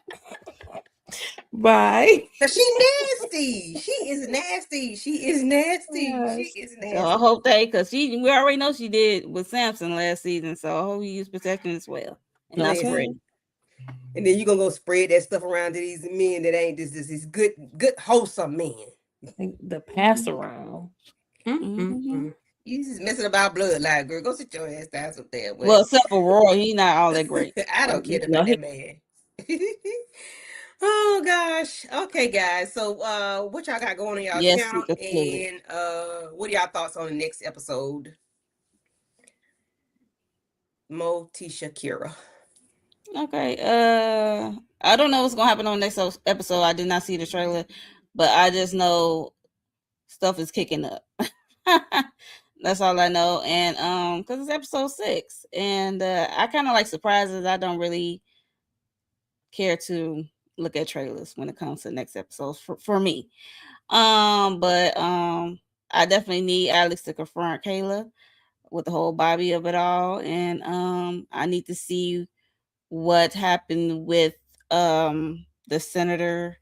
S5: Bye.
S1: Cause she nasty. She is nasty. She is nasty. She
S5: Yes.
S1: is
S6: So I
S1: nasty.
S6: hope because we already know she did with Samson last season. So I hope you use protection as well and not
S5: Okay.
S6: spray.
S1: Listen, And then you gonna go spread that stuff around to these men that ain't this good wholesome men.
S5: The pass around.
S6: Mm-hmm.
S1: You just messing about bloodline, girl. Go sit your ass down some damn
S6: Well,
S1: way.
S6: except for Roy, he not all that great.
S1: I don't care
S5: No,
S1: about that man. Oh gosh. Okay, guys. So what y'all got going on y'all
S6: Yes,
S1: channel?
S6: super fluid.
S1: And what are y'all thoughts on the next episode? Mo Tisha Kira.
S6: Okay. I don't know what's gonna happen on the next episode. I did not see the trailer, but I just know stuff is kicking up. That's all I know. And because it's episode 6, and I kind of like surprises. I don't really care to look at trailers when it comes to next episodes for me. But I definitely need Alex to confront Kayla with the whole Bobby of it all, and I need to see what happened with the senator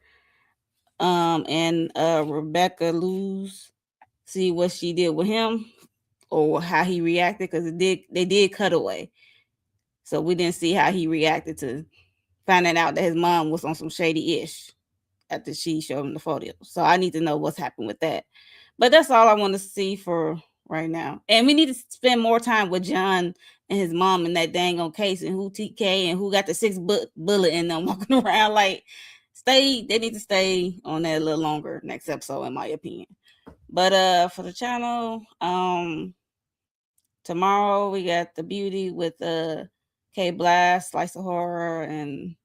S6: and Rebecca Luz. See what she did with him or how he reacted, because they did cut away, so we didn't see how he reacted to finding out that his mom was on some shady ish after she showed him the photo. So I need to know what's happened with that. But that's all I want to see for right now. And we need to spend more time with John and his mom in that dang on case, and who TK and who got the 6 bullet in them walking around. Like, they need to stay on that a little longer next episode, in my opinion. But for the channel, tomorrow we got the beauty with K Blast, Slice of Horror, and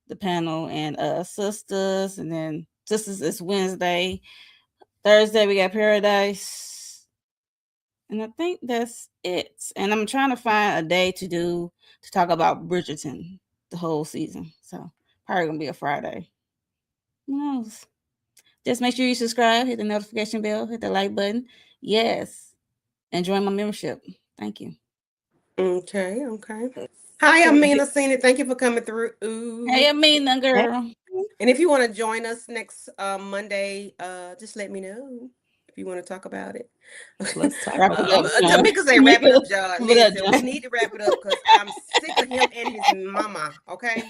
S6: the panel, and sisters, and then sisters is Wednesday. Thursday we got Paradise, and I think that's it. And I'm trying to find a day to talk about Bridgerton the whole season, so probably gonna be a Friday. Who knows? Just make sure you subscribe, hit the notification bell, hit the like button. Yes, and join my membership. Thank you.
S1: Okay. Hi, I'm Mina Cena. Thank you for coming through.
S6: Hey, Amina, girl.
S1: And if you want to join us next Monday, just let me know if you want to talk about it.
S5: Let's talk
S6: Wrap it
S5: about
S6: up,
S5: it.
S6: John.
S1: Tamika say, wrap it up, John.
S6: Wrap it up,
S1: Listen,
S6: John.
S1: we need to wrap it up because I'm sick of him and his mama. Okay,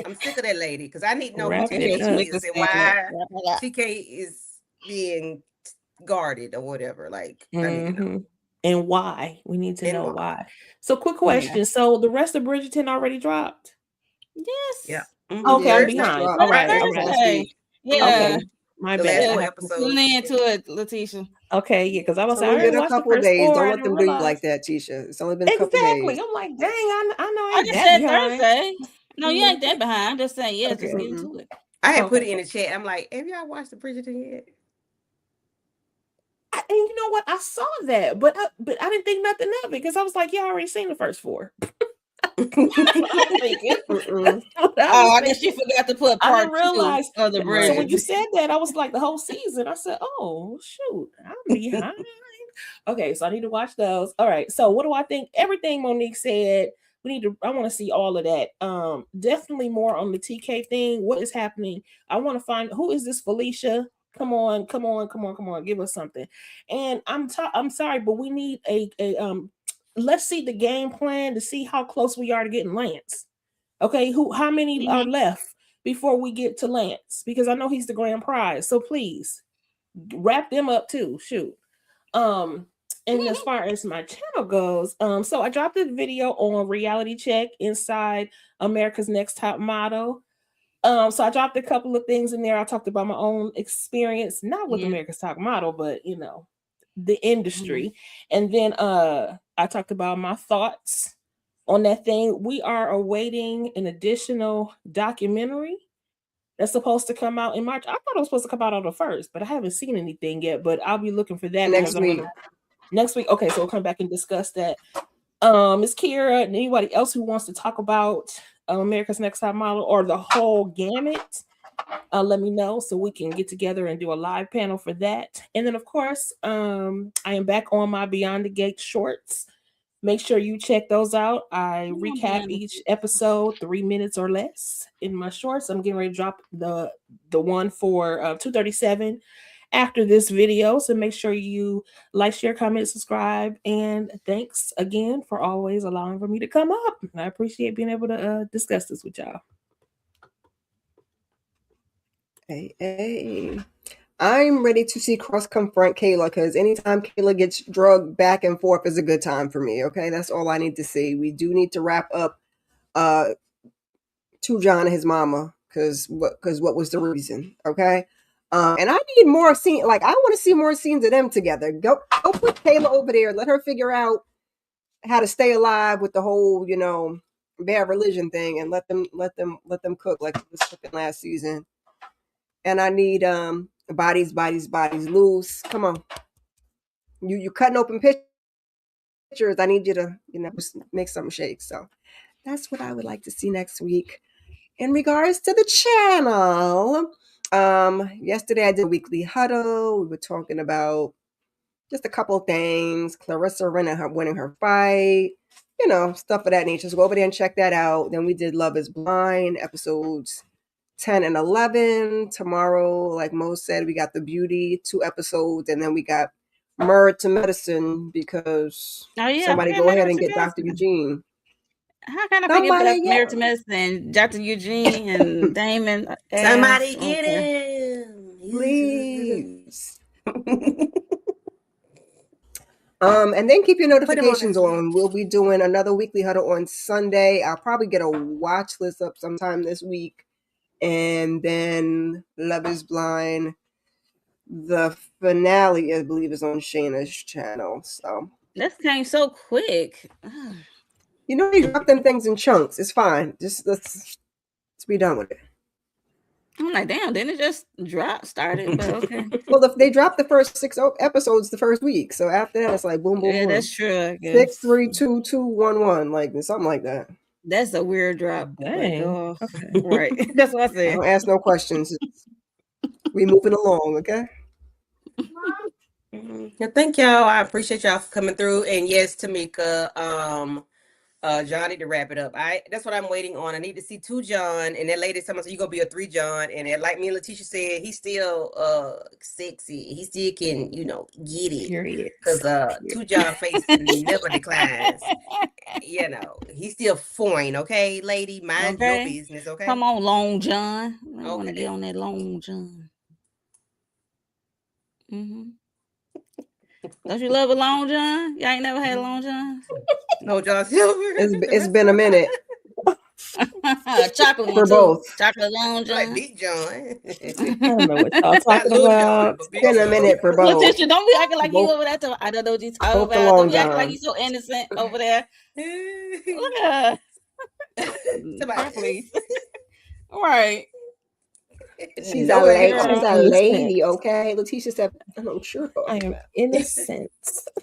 S1: I'm sick of that lady because I need to know who
S5: Wrap it
S1: TK
S5: up.
S1: is and why TK is being guarded or whatever. Like, I need to know.
S5: And why? We need to
S1: And
S5: know
S1: why.
S5: why. So, quick question.
S6: Yeah.
S5: So, the rest of Bridgerton already dropped?
S6: Yes.
S1: Yeah.
S5: Okay, I'm
S1: Thursday.
S5: behind.
S4: Dropped
S5: All right.
S4: last
S6: Thursday.
S4: week.
S6: Yeah.
S5: Okay. My
S1: The
S5: bad.
S1: last
S5: I
S1: 4
S5: have to-
S1: episodes.
S6: Tune into it, Letitia.
S5: Okay, yeah, because I was
S4: It's
S5: like, I
S4: only
S5: already
S4: been a
S5: watched the
S4: couple of
S5: first
S4: days.
S5: 4.
S4: Don't
S5: I
S4: let
S5: didn't
S4: them do you
S5: realize.
S4: like that, Tisha. It's only been a couple of
S5: Exactly.
S4: days.
S5: I'm like, dang, I know I
S6: I
S5: ain't
S6: just
S5: that
S6: said
S5: behind.
S6: Thursday. No, you ain't that behind. I'm just saying, yeah, just
S5: Okay.
S6: get into it.
S1: I had put it
S5: Okay.
S1: in the chat. I'm like, have y'all watched the Bridgerton yet?
S5: And you know what? I saw that, but I didn't think nothing of it because I was like, yeah, I already seen the first 4. That's what I was thinking.
S4: Mm-mm.
S5: That's what
S6: Oh, I
S5: thinking.
S6: guess you forgot to put
S5: I
S6: part
S5: didn't realize.
S6: 2 of the
S5: So
S6: bridge.
S5: when you said that, I was like, the whole season. I said, oh shoot, I'm behind. Okay, so I need to watch those. All right. So what do I think? Everything Monique said. I want to see all of that. Definitely more on the TK thing. What is happening? I want to find who is this Felicia? Come on. Give us something. And I'm sorry, but we need a let's see the game plan to see how close we are to getting Lance. Okay, how many are left before we get to Lance? Because I know he's the grand prize. So please wrap them up too. Shoot. And as far as my channel goes, so I dropped a video on reality check inside America's Next Top Model. So I dropped a couple of things in there. I talked about my own experience, not with America's Top Model, but the industry. And then I talked about my thoughts on that thing. We are awaiting an additional documentary that's supposed to come out in March. I thought it was supposed to come out on the 1st, but I haven't seen anything yet. But I'll be looking for that
S4: Next week.
S5: Next week. Okay, so we'll come back and discuss that. Miss Kira and anybody else who wants to talk about America's Next Top Model or the whole gamut, let me know so we can get together and do a live panel for that. And then, of course, I am back on my Beyond the Gate shorts. Make sure you check those out. I recap each episode 3 minutes or less in my shorts. I'm getting ready to drop the one for 237 after this video. So make sure you like, share, comment, subscribe. And thanks again for always allowing for me to come up. I appreciate being able to discuss this with y'all.
S4: Hey. I'm ready to see Cross confront Kayla because anytime Kayla gets drugged back and forth is a good time for me. Okay, that's all I need to see. We do need to wrap up uh to John and his mama because what was the reason? Okay, and I need more scene. Like I want to see more scenes of them together. Go put Kayla over there. Let her figure out how to stay alive with the whole bad religion thing, and let them cook like it was cooking last season. And I need bodies loose. Come on, you cutting open pictures. I need you to just make something shake. So that's what I would like to see next week. In regards to the channel, yesterday I did a weekly huddle. We were talking about just a couple things. Clarissa winning her fight, stuff of that nature. So go over there and check that out. Then we did Love is Blind episodes 10 and 11. Tomorrow, like Mo said, we got The Beauty 2 episodes, and then we got Married to Medicine because
S6: Oh yeah, I
S4: somebody
S6: forgot
S4: go ahead
S6: Married
S4: and
S6: to
S4: get Dr.
S6: Medicine.
S4: Eugene.
S6: How can I forget
S4: Somebody
S6: about Married to Medicine? Dr. Eugene and Damon
S1: Somebody
S6: ass.
S1: get
S6: Okay.
S1: him.
S4: please. And then keep your
S1: Put him on
S4: notifications
S1: Netflix.
S4: on. We'll be doing another weekly huddle on Sunday. I'll probably get a watch list up sometime this week. And then Love is Blind. The finale, I believe, is on Shayna's channel. So
S6: That came so quick.
S4: they drop them things in chunks. It's fine. Just let's be done with it.
S6: I'm like, damn, didn't it just started? But okay.
S4: Well, if they dropped the first 6 episodes the first week, so after that it's like boom, boom,
S6: Yeah,
S4: boom.
S6: that's true, I guess.
S4: 6, 3, 2, 2, 1, 1, like something like that.
S6: That's a weird drop. Like,
S5: Dang.
S6: oh,
S5: Okay.
S6: right. That's what I
S4: I
S6: said.
S4: don't ask no questions. We moving along, okay?
S1: Yeah, thank y'all. I appreciate y'all for coming through. And yes, Tamika, Johnny to wrap it up. That's what I'm waiting on. I need to see 2 John, and that lady someone said you gonna be a 3 John, and like me and Letitia said, he's still sexy. He still can get it
S5: Period.
S1: because 2 John face never declines. He's still fine. Okay, lady, mind your
S6: Okay.
S1: business. Okay,
S6: Come on, Long John. I want to
S1: okay.
S6: get on that Long John. Mm-hmm. Don't you love a Long John? Y'all ain't never had a Long John?
S1: No John Silver.
S4: It's been a minute
S6: Chocolate one
S4: for
S6: too.
S4: both.
S6: Chocolate Long
S1: I
S6: John.
S1: like Big John.
S5: I don't know what y'all
S1: Not
S5: talking
S1: Little John,
S5: about.
S1: but Big
S4: It's been a
S1: John.
S4: minute for both.
S6: Letitia, don't be acting like you
S4: Both,
S6: over there. I don't know what you talking
S4: both the
S6: about. Don't
S4: Long
S6: be acting like
S4: John.
S6: you so innocent over there. Look at
S1: Somebody.
S6: please. All right.
S4: She's
S6: No,
S5: I'm
S4: a
S5: innocent.
S4: lady, okay? Letitia said, I know what you're
S5: I
S4: talking
S5: am
S4: about.
S5: innocent.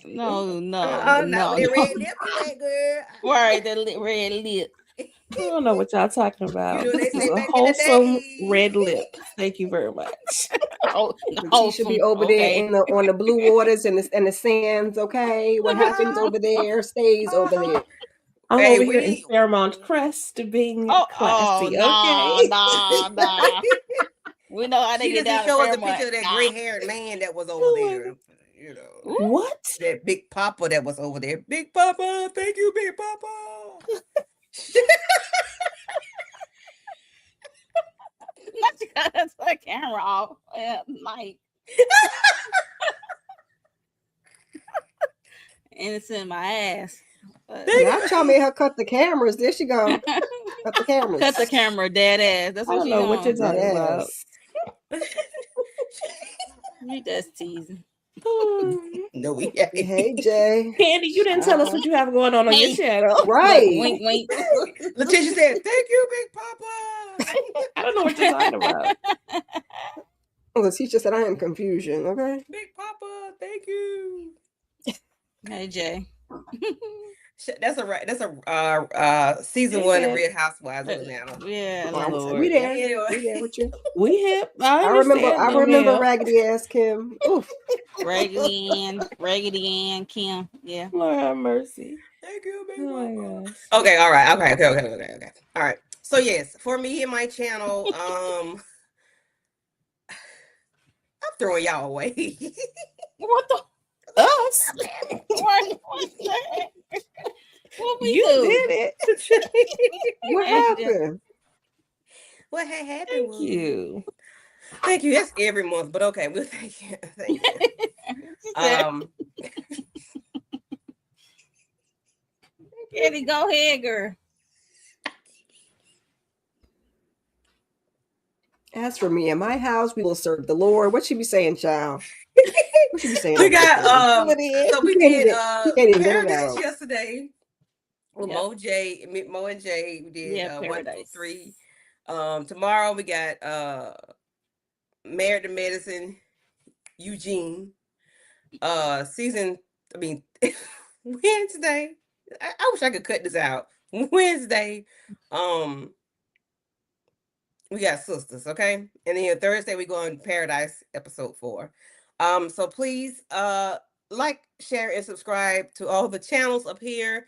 S6: no,
S1: Not with the red lip, you girl.
S6: Right, the red lip.
S5: I don't know what y'all talking about.
S1: They
S5: This is
S1: say
S5: a
S1: back in the
S5: wholesome
S1: day.
S5: red lip. Thank you very much.
S4: Letitia be over there on the blue waters and the sands, okay? What happens over there stays over there.
S5: I'm
S1: Hey,
S5: over here in Fairmont Crest being classy,
S6: no,
S5: okay?
S6: no. We know how they
S1: she
S6: get
S1: just didn't
S6: down to
S1: show us a
S6: Fairmont.
S1: picture of that
S6: Nah.
S1: gray-haired man that was over there.
S6: Ooh.
S5: What?
S1: That Big Papa that was over there. Big Papa, thank you, Big Papa.
S6: Not because the camera off at night. And it's in my ass.
S4: Y'all made her cut the cameras. There she go. Cut the cameras.
S6: Cut the camera, dead ass. That's
S5: I
S6: what
S5: don't
S6: she's
S5: know what you're
S6: doing.
S5: talking about.
S6: Me just teasing.
S1: No, we ain't.
S4: Hey, Jay.
S5: Candy, you didn't tell us what you have going on your channel.
S4: Right.
S6: Wink, wink.
S1: Letitia said, thank you, Big Papa.
S5: I don't know what you're talking about.
S4: Letitia said, I am confusion, okay?
S1: Big Papa, thank you.
S6: Hey, Jay.
S1: That's a season 1 of Real Housewives.
S6: Yeah,
S5: Lord.
S4: We there.
S1: Anyway.
S4: We there with you.
S5: We hip.
S4: I remember Raggedy Ass Kim. Oof.
S6: Raggedy Ann, Kim. Yeah.
S5: Lord have mercy.
S1: Thank you, Big
S5: Oh
S1: Papa.
S5: my gosh.
S1: Okay, all right. Okay. All right. So yes, for me and my channel, I'm throwing y'all away.
S6: What the?
S5: Us?
S6: What we
S5: You
S6: do?
S5: did it.
S4: What happened?
S1: What had happened
S5: Thank
S1: was
S5: you.
S1: Thank you. That's every month, but okay, we'll thank you. Thank you.
S6: She said,
S1: Um,
S6: Eddie, go ahead, girl.
S4: As for me and my house, we will serve the Lord. What should be saying, child? What should be saying
S1: we
S4: over there,
S1: got
S4: Katie?
S1: so we
S4: You can't
S1: did
S4: even you can't even get it
S1: Paradise
S4: out.
S1: yesterday with
S6: Yep.
S1: Mo and Jay. We did
S6: Yeah,
S1: 1, 2, 3.
S6: Paradise.
S1: Tomorrow we got Married to Medicine, Eugene. Season I mean Wednesday. I wish I could cut this out. Wednesday, um, we got Sisters, okay? And then Thursday we go on Paradise episode 4. So please like, share, and subscribe to all the channels up here.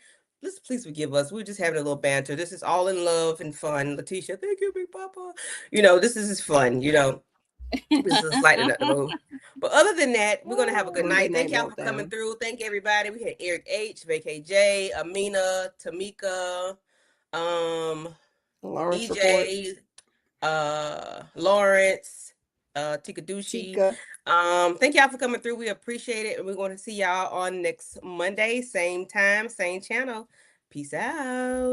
S1: Please forgive us. We're just having a little banter. This is all in love and fun. Letitia, thank you, Big Papa. This is fun, This is lighting up the mood. But other than that, we're gonna have a good
S4: Monday
S1: night. Thank
S4: night
S1: y'all for coming
S4: meltdown.
S1: through. Thank everybody. We had Eric H, VKJ, Amina, Tamika,
S4: Lawrence report.
S1: EJ, Lawrence, Tikadushi.
S4: Chica.
S1: Thank y'all for coming through. We appreciate it. And we're going to see y'all on next Monday, same time, same channel. Peace out.